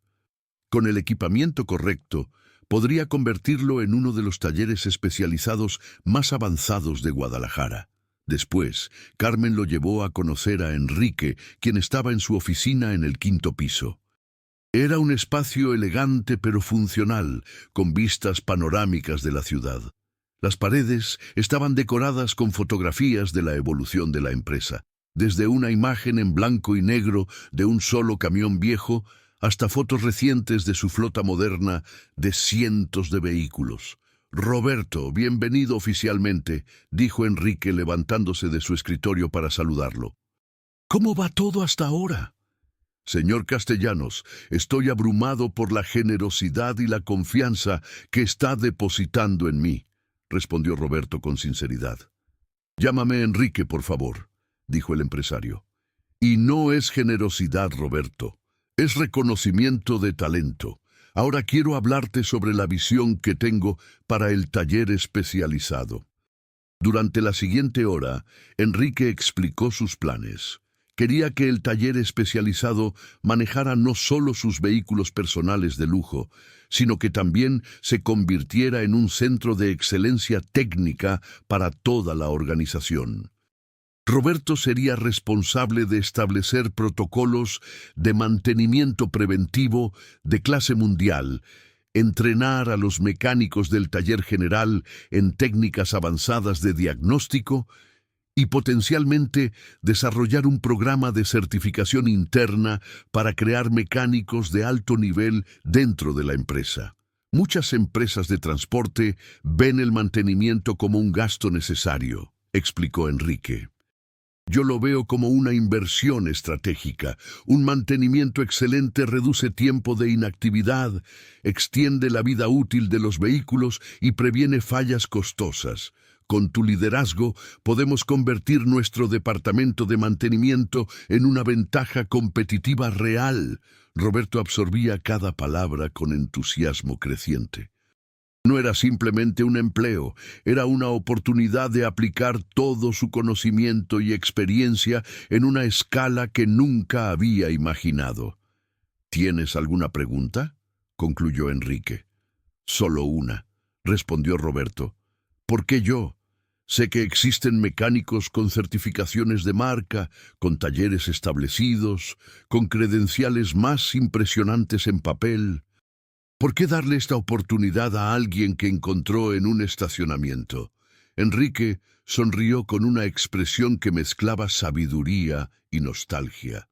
Con el equipamiento correcto, podría convertirlo en uno de los talleres especializados más avanzados de Guadalajara. Después, Carmen lo llevó a conocer a Enrique, quien estaba en su oficina en el 5º piso. Era un espacio elegante pero funcional, con vistas panorámicas de la ciudad. Las paredes estaban decoradas con fotografías de la evolución de la empresa, desde una imagen en blanco y negro de un solo camión viejo hasta fotos recientes de su flota moderna de cientos de vehículos. «Roberto, bienvenido oficialmente», dijo Enrique levantándose de su escritorio para saludarlo. «¿Cómo va todo hasta ahora?» «Señor Castellanos, estoy abrumado por la generosidad y la confianza que está depositando en mí», respondió Roberto con sinceridad. «Llámame Enrique, por favor», dijo el empresario. «Y no es generosidad, Roberto. Es reconocimiento de talento. Ahora quiero hablarte sobre la visión que tengo para el taller especializado». Durante la siguiente hora, Enrique explicó sus planes. Quería que el taller especializado manejara no solo sus vehículos personales de lujo, sino que también se convirtiera en un centro de excelencia técnica para toda la organización. Roberto sería responsable de establecer protocolos de mantenimiento preventivo de clase mundial, entrenar a los mecánicos del taller general en técnicas avanzadas de diagnóstico y potencialmente desarrollar un programa de certificación interna para crear mecánicos de alto nivel dentro de la empresa. Muchas empresas de transporte ven el mantenimiento como un gasto necesario, explicó Enrique. Yo lo veo como una inversión estratégica. Un mantenimiento excelente reduce tiempo de inactividad, extiende la vida útil de los vehículos y previene fallas costosas. Con tu liderazgo podemos convertir nuestro departamento de mantenimiento en una ventaja competitiva real. Roberto absorbía cada palabra con entusiasmo creciente. No era simplemente un empleo, era una oportunidad de aplicar todo su conocimiento y experiencia en una escala que nunca había imaginado. ¿Tienes alguna pregunta?, concluyó Enrique. Solo una, respondió Roberto. ¿Por qué yo? Sé que existen mecánicos con certificaciones de marca, con talleres establecidos, con credenciales más impresionantes en papel. ¿Por qué darle esta oportunidad a alguien que encontró en un estacionamiento? Enrique sonrió con una expresión que mezclaba sabiduría y nostalgia.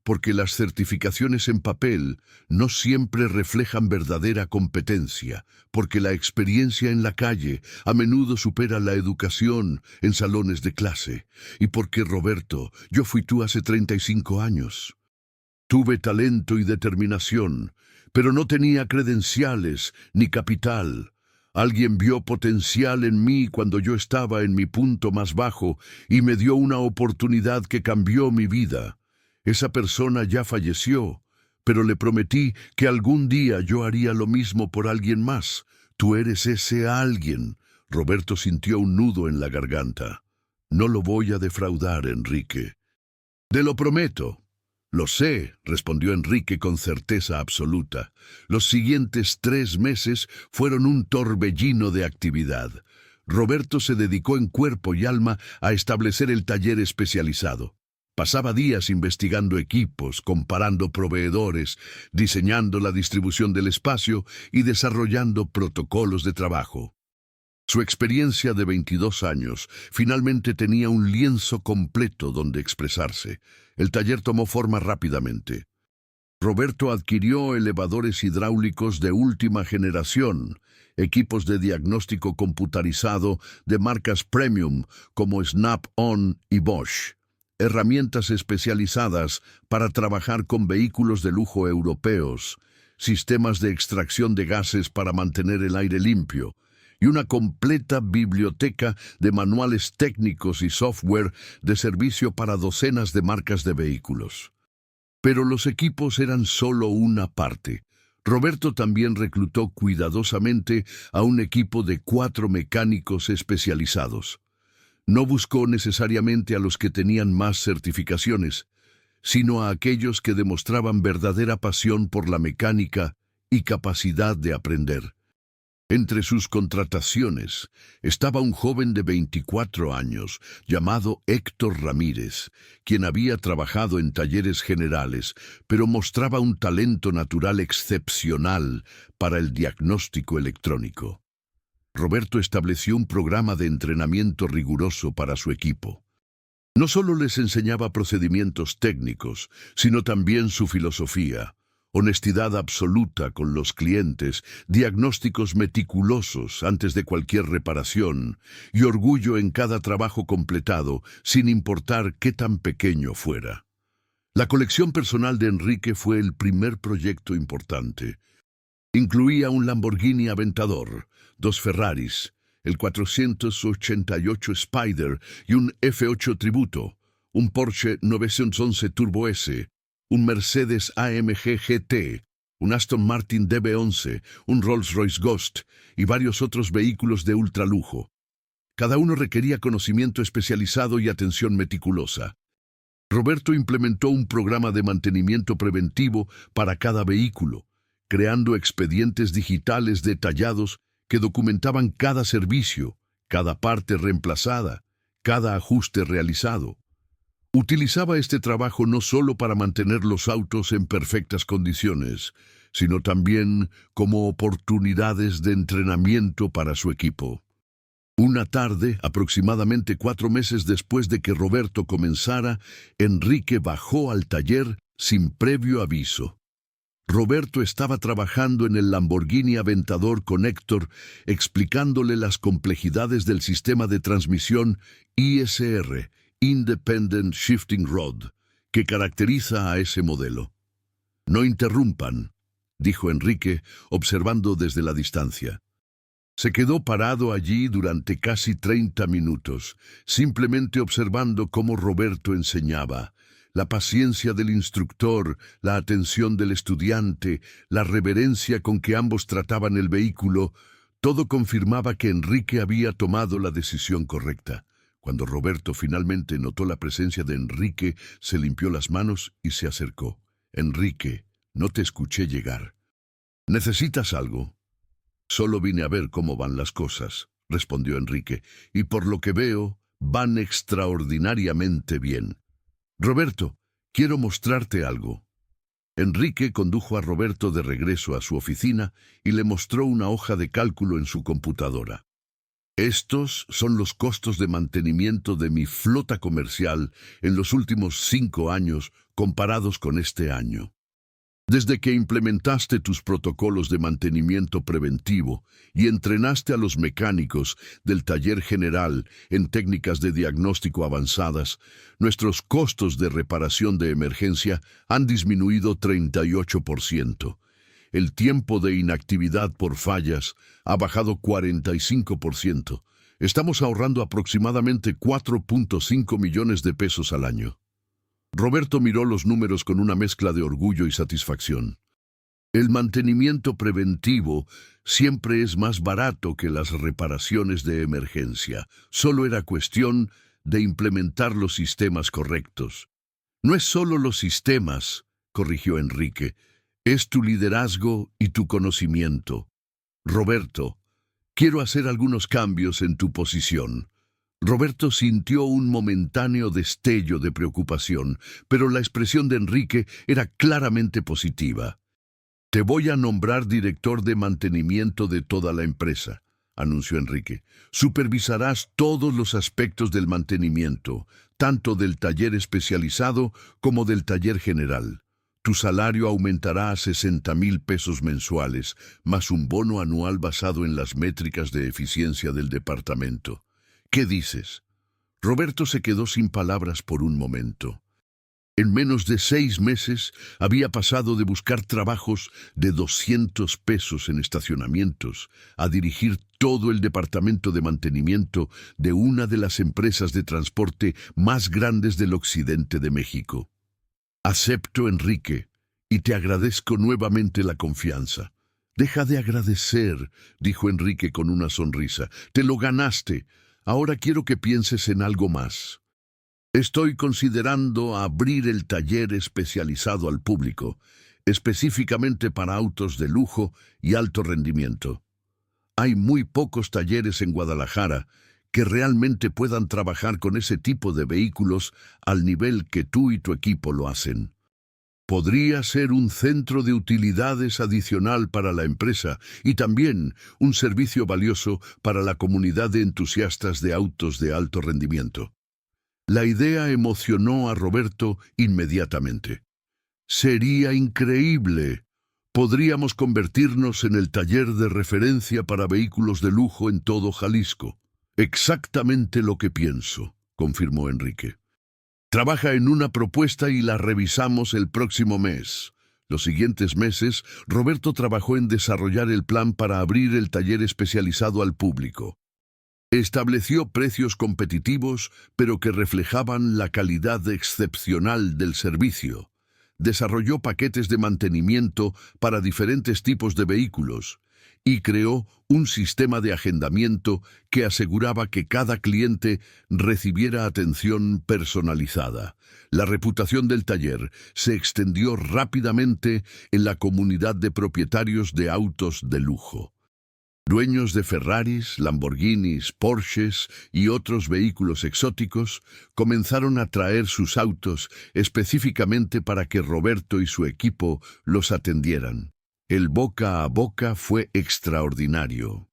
Porque las certificaciones en papel no siempre reflejan verdadera competencia, porque la experiencia en la calle a menudo supera la educación en salones de clase, y porque, Roberto, yo fui tú hace 35 años. Tuve talento y determinación, pero no tenía credenciales ni capital. Alguien vio potencial en mí cuando yo estaba en mi punto más bajo y me dio una oportunidad que cambió mi vida. Esa persona ya falleció, pero le prometí que algún día yo haría lo mismo por alguien más. Tú eres ese alguien. Roberto sintió un nudo en la garganta. No lo voy a defraudar, Enrique. Te lo prometo. Lo sé, respondió Enrique con certeza absoluta. Los siguientes 3 meses fueron un torbellino de actividad. Roberto se dedicó en cuerpo y alma a establecer el taller especializado. Pasaba días investigando equipos, comparando proveedores, diseñando la distribución del espacio y desarrollando protocolos de trabajo. Su experiencia de 22 años finalmente tenía un lienzo completo donde expresarse. El taller tomó forma rápidamente. Roberto adquirió elevadores hidráulicos de última generación, equipos de diagnóstico computarizado de marcas premium como Snap-on y Bosch, herramientas especializadas para trabajar con vehículos de lujo europeos, sistemas de extracción de gases para mantener el aire limpio, y una completa biblioteca de manuales técnicos y software de servicio para docenas de marcas de vehículos. Pero los equipos eran solo una parte. Roberto también reclutó cuidadosamente a un equipo de 4 mecánicos especializados. No buscó necesariamente a los que tenían más certificaciones, sino a aquellos que demostraban verdadera pasión por la mecánica y capacidad de aprender. Entre sus contrataciones estaba un joven de 24 años llamado Héctor Ramírez, quien había trabajado en talleres generales, pero mostraba un talento natural excepcional para el diagnóstico electrónico. Roberto estableció un programa de entrenamiento riguroso para su equipo. No solo les enseñaba procedimientos técnicos, sino también su filosofía. Honestidad absoluta con los clientes, diagnósticos meticulosos antes de cualquier reparación y orgullo en cada trabajo completado, sin importar qué tan pequeño fuera. La colección personal de Enrique fue el primer proyecto importante. Incluía un Lamborghini Aventador, 2 Ferraris, el 488 Spider y un F8 Tributo, un Porsche 911 Turbo S, un Mercedes AMG GT, un Aston Martin DB11, un Rolls-Royce Ghost y varios otros vehículos de ultralujo. Cada uno requería conocimiento especializado y atención meticulosa. Roberto implementó un programa de mantenimiento preventivo para cada vehículo, creando expedientes digitales detallados que documentaban cada servicio, cada parte reemplazada, cada ajuste realizado. Utilizaba este trabajo no solo para mantener los autos en perfectas condiciones, sino también como oportunidades de entrenamiento para su equipo. Una tarde, aproximadamente 4 meses después de que Roberto comenzara, Enrique bajó al taller sin previo aviso. Roberto estaba trabajando en el Lamborghini Aventador con Héctor, explicándole las complejidades del sistema de transmisión ISR, Independent Shifting Rod, que caracteriza a ese modelo. «No interrumpan», dijo Enrique, observando desde la distancia. Se quedó parado allí durante casi 30 minutos, simplemente observando cómo Roberto enseñaba. La paciencia del instructor, la atención del estudiante, la reverencia con que ambos trataban el vehículo, todo confirmaba que Enrique había tomado la decisión correcta. Cuando Roberto finalmente notó la presencia de Enrique, se limpió las manos y se acercó. «Enrique, no te escuché llegar. ¿Necesitas algo?» «Solo vine a ver cómo van las cosas», respondió Enrique, «y por lo que veo, van extraordinariamente bien. Roberto, quiero mostrarte algo». Enrique condujo a Roberto de regreso a su oficina y le mostró una hoja de cálculo en su computadora. «Estos son los costos de mantenimiento de mi flota comercial en los últimos 5 años comparados con este año. Desde que implementaste tus protocolos de mantenimiento preventivo y entrenaste a los mecánicos del taller general en técnicas de diagnóstico avanzadas, nuestros costos de reparación de emergencia han disminuido 38%. El tiempo de inactividad por fallas ha bajado 45%. Estamos ahorrando aproximadamente 4.5 millones de pesos al año». Roberto miró los números con una mezcla de orgullo y satisfacción. El mantenimiento preventivo siempre es más barato que las reparaciones de emergencia. Solo era cuestión de implementar los sistemas correctos. «No es solo los sistemas», corrigió Enrique, «es tu liderazgo y tu conocimiento. Roberto, quiero hacer algunos cambios en tu posición». Roberto sintió un momentáneo destello de preocupación, pero la expresión de Enrique era claramente positiva. «Te voy a nombrar director de mantenimiento de toda la empresa», anunció Enrique. «Supervisarás todos los aspectos del mantenimiento, tanto del taller especializado como del taller general. Tu salario aumentará a 60,000 pesos mensuales, más un bono anual basado en las métricas de eficiencia del departamento. ¿Qué dices?» Roberto se quedó sin palabras por un momento. En menos de 6 meses había pasado de buscar trabajos de 200 pesos en estacionamientos a dirigir todo el departamento de mantenimiento de una de las empresas de transporte más grandes del occidente de México. «Acepto, Enrique, y te agradezco nuevamente la confianza». «Deja de agradecer», dijo Enrique con una sonrisa. «Te lo ganaste. Ahora quiero que pienses en algo más. Estoy considerando abrir el taller especializado al público, específicamente para autos de lujo y alto rendimiento. Hay muy pocos talleres en Guadalajara que realmente puedan trabajar con ese tipo de vehículos al nivel que tú y tu equipo lo hacen. Podría ser un centro de utilidades adicional para la empresa y también un servicio valioso para la comunidad de entusiastas de autos de alto rendimiento». La idea emocionó a Roberto inmediatamente. «Sería increíble. Podríamos convertirnos en el taller de referencia para vehículos de lujo en todo Jalisco». «Exactamente lo que pienso», confirmó Enrique. «Trabaja en una propuesta y la revisamos el próximo mes». Los siguientes meses, Roberto trabajó en desarrollar el plan para abrir el taller especializado al público. Estableció precios competitivos, pero que reflejaban la calidad excepcional del servicio. Desarrolló paquetes de mantenimiento para diferentes tipos de vehículos y creó un sistema de agendamiento que aseguraba que cada cliente recibiera atención personalizada. La reputación del taller se extendió rápidamente en la comunidad de propietarios de autos de lujo. Dueños de Ferraris, Lamborghinis, Porsches y otros vehículos exóticos comenzaron a traer sus autos específicamente para que Roberto y su equipo los atendieran. El boca a boca fue extraordinario.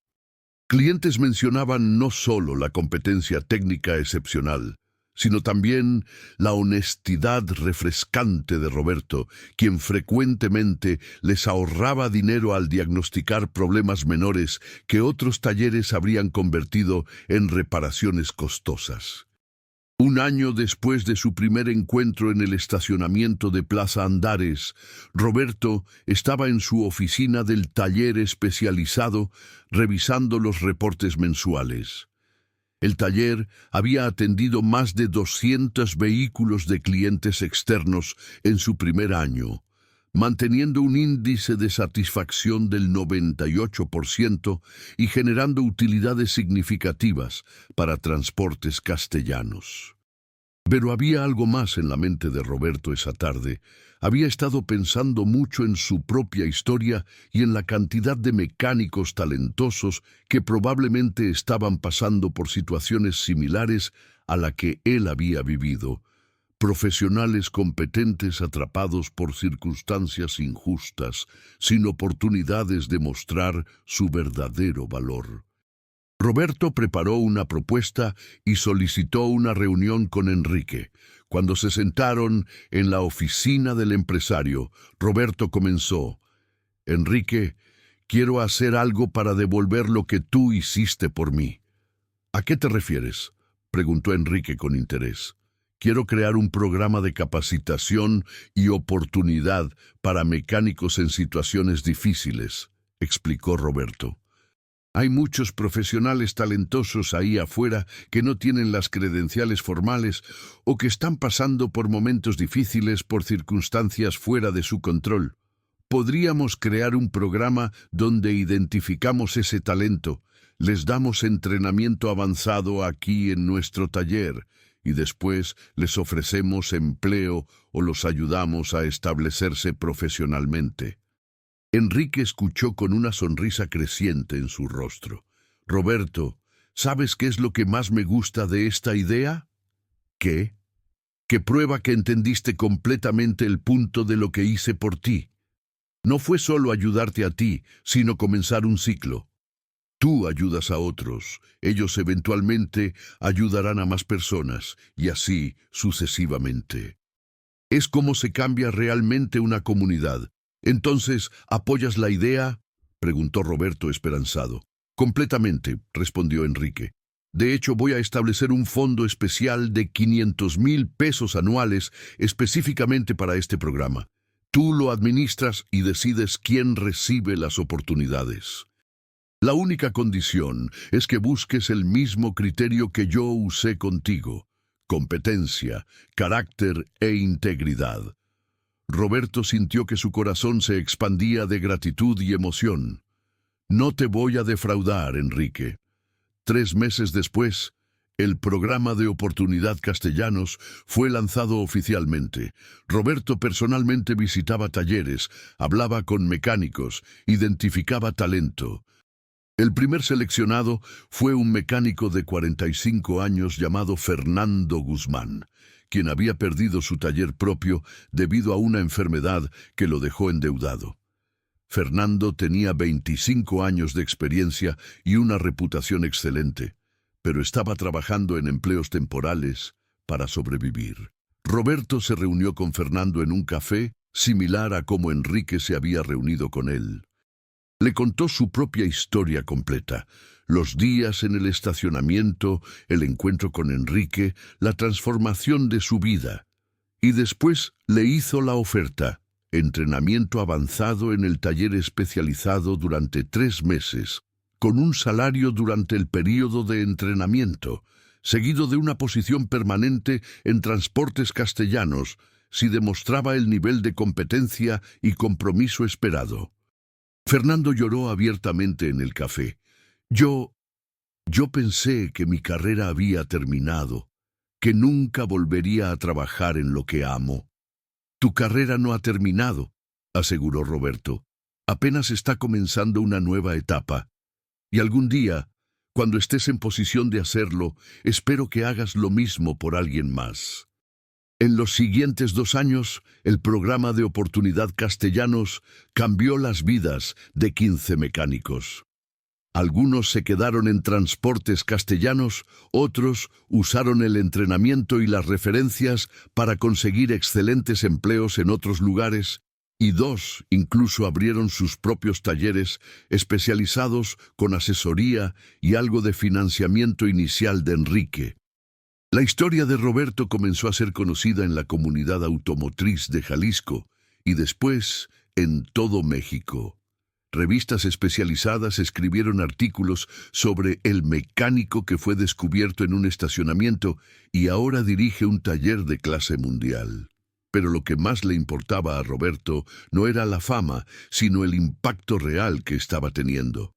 Clientes mencionaban no solo la competencia técnica excepcional, sino también la honestidad refrescante de Roberto, quien frecuentemente les ahorraba dinero al diagnosticar problemas menores que otros talleres habrían convertido en reparaciones costosas. Un año después de su primer encuentro en el estacionamiento de Plaza Andares, Roberto estaba en su oficina del taller especializado revisando los reportes mensuales. El taller había atendido más de 200 vehículos de clientes externos en su primer año, manteniendo un índice de satisfacción del 98% y generando utilidades significativas para Transportes Castellanos. Pero había algo más en la mente de Roberto esa tarde. Había estado pensando mucho en su propia historia y en la cantidad de mecánicos talentosos que probablemente estaban pasando por situaciones similares a la que él había vivido. Profesionales competentes atrapados por circunstancias injustas, sin oportunidades de mostrar su verdadero valor. Roberto preparó una propuesta y solicitó una reunión con Enrique. Cuando se sentaron en la oficina del empresario, Roberto comenzó: «Enrique, quiero hacer algo para devolver lo que tú hiciste por mí». «¿A qué te refieres?», preguntó Enrique con interés. «Quiero crear un programa de capacitación y oportunidad para mecánicos en situaciones difíciles», explicó Roberto. «Hay muchos profesionales talentosos ahí afuera que no tienen las credenciales formales o que están pasando por momentos difíciles por circunstancias fuera de su control. Podríamos crear un programa donde identificamos ese talento, les damos entrenamiento avanzado aquí en nuestro taller y después les ofrecemos empleo o los ayudamos a establecerse profesionalmente». Enrique escuchó con una sonrisa creciente en su rostro. «Roberto, ¿sabes qué es lo que más me gusta de esta idea?». «¿Qué?». «Que prueba que entendiste completamente el punto de lo que hice por ti. No fue solo ayudarte a ti, sino comenzar un ciclo. Tú ayudas a otros, ellos eventualmente ayudarán a más personas, y así sucesivamente. Es como se cambia realmente una comunidad». «Entonces, ¿apoyas la idea?», preguntó Roberto esperanzado. «Completamente», respondió Enrique. «De hecho, voy a establecer un fondo especial de 500,000 pesos anuales específicamente para este programa. Tú lo administras y decides quién recibe las oportunidades. La única condición es que busques el mismo criterio que yo usé contigo: competencia, carácter e integridad». Roberto sintió que su corazón se expandía de gratitud y emoción. «No te voy a defraudar, Enrique». 3 meses después, el programa de Oportunidad Castellanos fue lanzado oficialmente. Roberto personalmente visitaba talleres, hablaba con mecánicos, identificaba talento. El primer seleccionado fue un mecánico de 45 años llamado Fernando Guzmán, quien había perdido su taller propio debido a una enfermedad que lo dejó endeudado. Fernando tenía 25 años de experiencia y una reputación excelente, pero estaba trabajando en empleos temporales para sobrevivir. Roberto se reunió con Fernando en un café, similar a como Enrique se había reunido con él. Le contó su propia historia completa: los días en el estacionamiento, el encuentro con Enrique, la transformación de su vida. Y después le hizo la oferta: entrenamiento avanzado en el taller especializado durante 3 meses, con un salario durante el período de entrenamiento, seguido de una posición permanente en Transportes Castellanos, si demostraba el nivel de competencia y compromiso esperado. Fernando lloró abiertamente en el café. Yo pensé que mi carrera había terminado, que nunca volvería a trabajar en lo que amo». «Tu carrera no ha terminado», aseguró Roberto. «Apenas está comenzando una nueva etapa. Y algún día, cuando estés en posición de hacerlo, espero que hagas lo mismo por alguien más. En los siguientes 2 años, el programa de Oportunidad Castellanos cambió las vidas de 15 mecánicos. Algunos se quedaron en Transportes Castellanos, otros usaron el entrenamiento y las referencias para conseguir excelentes empleos en otros lugares, y 2 incluso abrieron sus propios talleres especializados con asesoría y algo de financiamiento inicial de Enrique. La historia de Roberto comenzó a ser conocida en la comunidad automotriz de Jalisco y después en todo México. Revistas especializadas escribieron artículos sobre el mecánico que fue descubierto en un estacionamiento y ahora dirige un taller de clase mundial. Pero lo que más le importaba a Roberto no era la fama, sino el impacto real que estaba teniendo.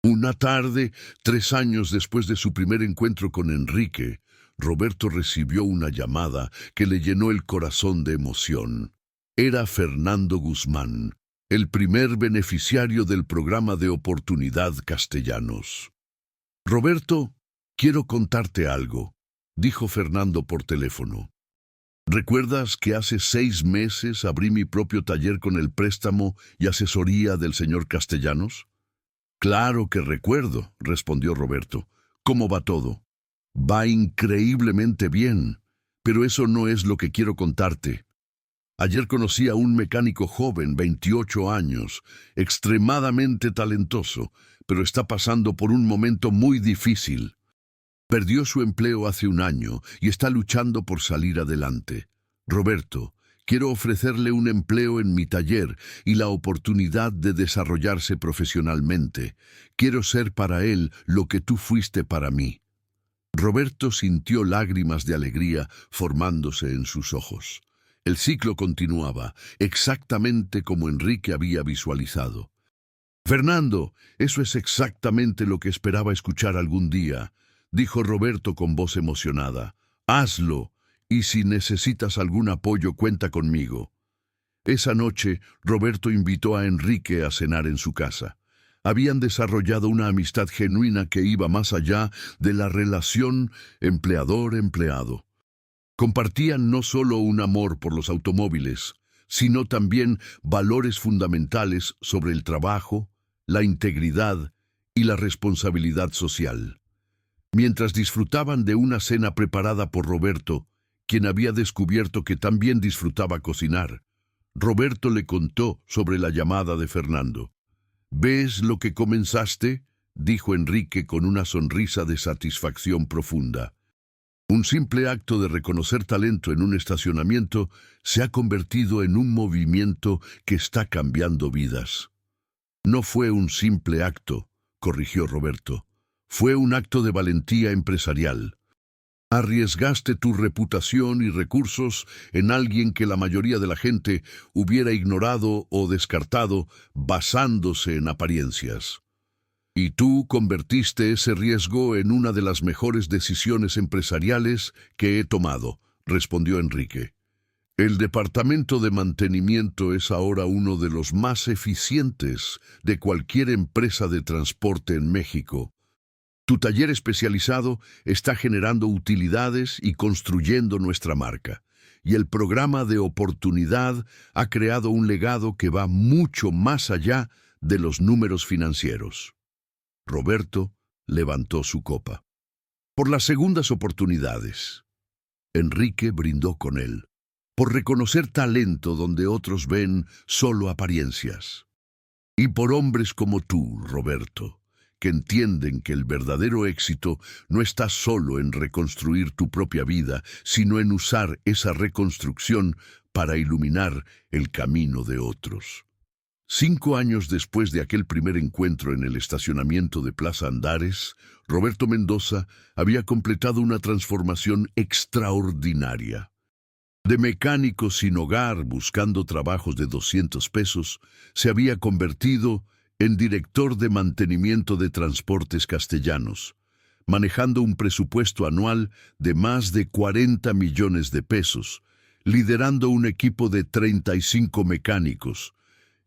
Una tarde, 3 años después de su primer encuentro con Enrique, Roberto recibió una llamada que le llenó el corazón de emoción. Era Fernando Guzmán, el primer beneficiario del programa de Oportunidad Castellanos. «Roberto, quiero contarte algo», dijo Fernando por teléfono. «¿Recuerdas que hace 6 meses abrí mi propio taller con el préstamo y asesoría del señor Castellanos?» «Claro que recuerdo», respondió Roberto. «¿Cómo va todo?» «Va increíblemente bien, pero eso no es lo que quiero contarte. Ayer conocí a un mecánico joven, 28 años, extremadamente talentoso, pero está pasando por un momento muy difícil. Perdió su empleo hace 1 año y está luchando por salir adelante. Roberto, quiero ofrecerle un empleo en mi taller y la oportunidad de desarrollarse profesionalmente. Quiero ser para él lo que tú fuiste para mí». Roberto sintió lágrimas de alegría formándose en sus ojos. El ciclo continuaba, exactamente como Enrique había visualizado. «Fernando, eso es exactamente lo que esperaba escuchar algún día», dijo Roberto con voz emocionada. «Hazlo, y si necesitas algún apoyo, cuenta conmigo». Esa noche, Roberto invitó a Enrique a cenar en su casa. Habían desarrollado una amistad genuina que iba más allá de la relación empleador-empleado. Compartían no solo un amor por los automóviles, sino también valores fundamentales sobre el trabajo, la integridad y la responsabilidad social. Mientras disfrutaban de una cena preparada por Roberto, quien había descubierto que también disfrutaba cocinar, Roberto le contó sobre la llamada de Fernando. «¿Ves lo que comenzaste?», dijo Enrique con una sonrisa de satisfacción profunda. Un simple acto de reconocer talento en un estacionamiento se ha convertido en un movimiento que está cambiando vidas. «No fue un simple acto», corrigió Roberto. «Fue un acto de valentía empresarial. Arriesgaste tu reputación y recursos en alguien que la mayoría de la gente hubiera ignorado o descartado basándose en apariencias. Y tú convertiste ese riesgo en una de las mejores decisiones empresariales que he tomado», respondió Enrique. «El departamento de mantenimiento es ahora uno de los más eficientes de cualquier empresa de transporte en México. Tu taller especializado está generando utilidades y construyendo nuestra marca. Y el programa de Oportunidad ha creado un legado que va mucho más allá de los números financieros». Roberto levantó su copa. «Por las segundas oportunidades». Enrique brindó con él. «Por reconocer talento donde otros ven solo apariencias. Y por hombres como tú, Roberto, que entienden que el verdadero éxito no está solo en reconstruir tu propia vida, sino en usar esa reconstrucción para iluminar el camino de otros». 5 años después de aquel primer encuentro en el estacionamiento de Plaza Andares, Roberto Mendoza había completado una transformación extraordinaria. De mecánico sin hogar buscando trabajos de 200 pesos, se había convertido en director de mantenimiento de Transportes Castellanos, manejando un presupuesto anual de más de 40 millones de pesos, liderando un equipo de 35 mecánicos,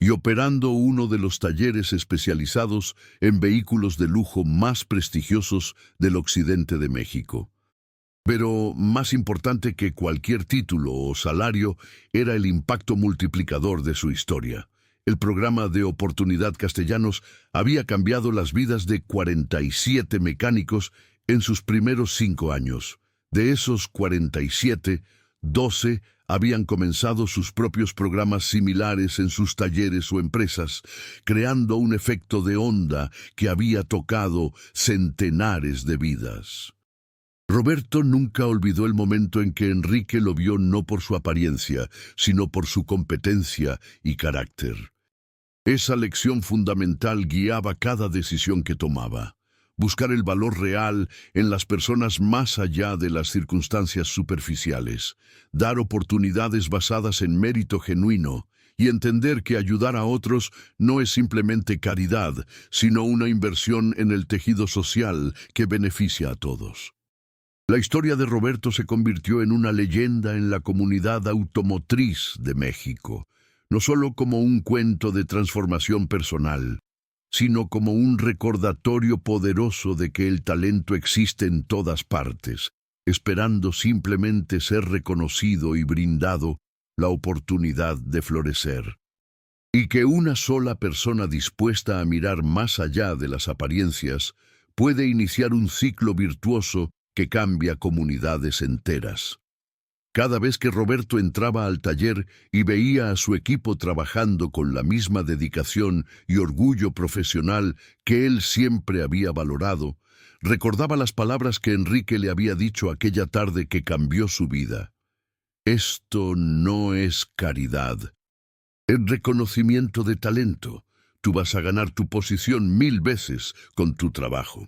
y operando uno de los talleres especializados en vehículos de lujo más prestigiosos del occidente de México. Pero más importante que cualquier título o salario era el impacto multiplicador de su historia. El programa de Oportunidad Castellanos había cambiado las vidas de 47 mecánicos en sus primeros 5 años. De esos 47, 12 habían comenzado sus propios programas similares en sus talleres o empresas, creando un efecto de onda que había tocado centenares de vidas. Roberto nunca olvidó el momento en que Enrique lo vio no por su apariencia, sino por su competencia y carácter. Esa lección fundamental guiaba cada decisión que tomaba. Buscar el valor real en las personas más allá de las circunstancias superficiales, dar oportunidades basadas en mérito genuino y entender que ayudar a otros no es simplemente caridad, sino una inversión en el tejido social que beneficia a todos. La historia de Roberto se convirtió en una leyenda en la comunidad automotriz de México, no solo como un cuento de transformación personal, sino como un recordatorio poderoso de que el talento existe en todas partes, esperando simplemente ser reconocido y brindado la oportunidad de florecer. Y que una sola persona dispuesta a mirar más allá de las apariencias puede iniciar un ciclo virtuoso que cambia comunidades enteras. Cada vez que Roberto entraba al taller y veía a su equipo trabajando con la misma dedicación y orgullo profesional que él siempre había valorado, recordaba las palabras que Enrique le había dicho aquella tarde que cambió su vida. Esto no es caridad, es reconocimiento de talento. Tú vas a ganar tu posición 1000 veces con tu trabajo.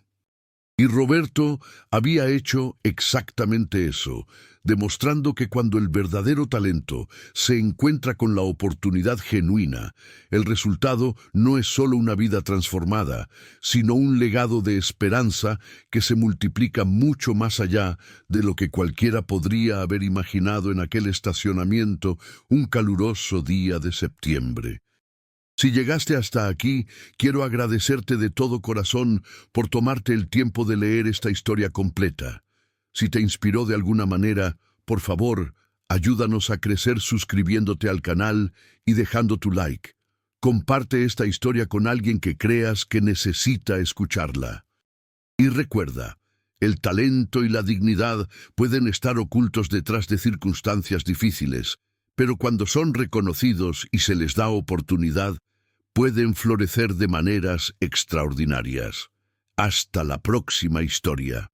Y Roberto había hecho exactamente eso, demostrando que cuando el verdadero talento se encuentra con la oportunidad genuina, el resultado no es solo una vida transformada, sino un legado de esperanza que se multiplica mucho más allá de lo que cualquiera podría haber imaginado en aquel estacionamiento un caluroso día de septiembre. Si llegaste hasta aquí, quiero agradecerte de todo corazón por tomarte el tiempo de leer esta historia completa. Si te inspiró de alguna manera, por favor, ayúdanos a crecer suscribiéndote al canal y dejando tu like. Comparte esta historia con alguien que creas que necesita escucharla. Y recuerda, el talento y la dignidad pueden estar ocultos detrás de circunstancias difíciles, pero cuando son reconocidos y se les da oportunidad, pueden florecer de maneras extraordinarias. Hasta la próxima historia.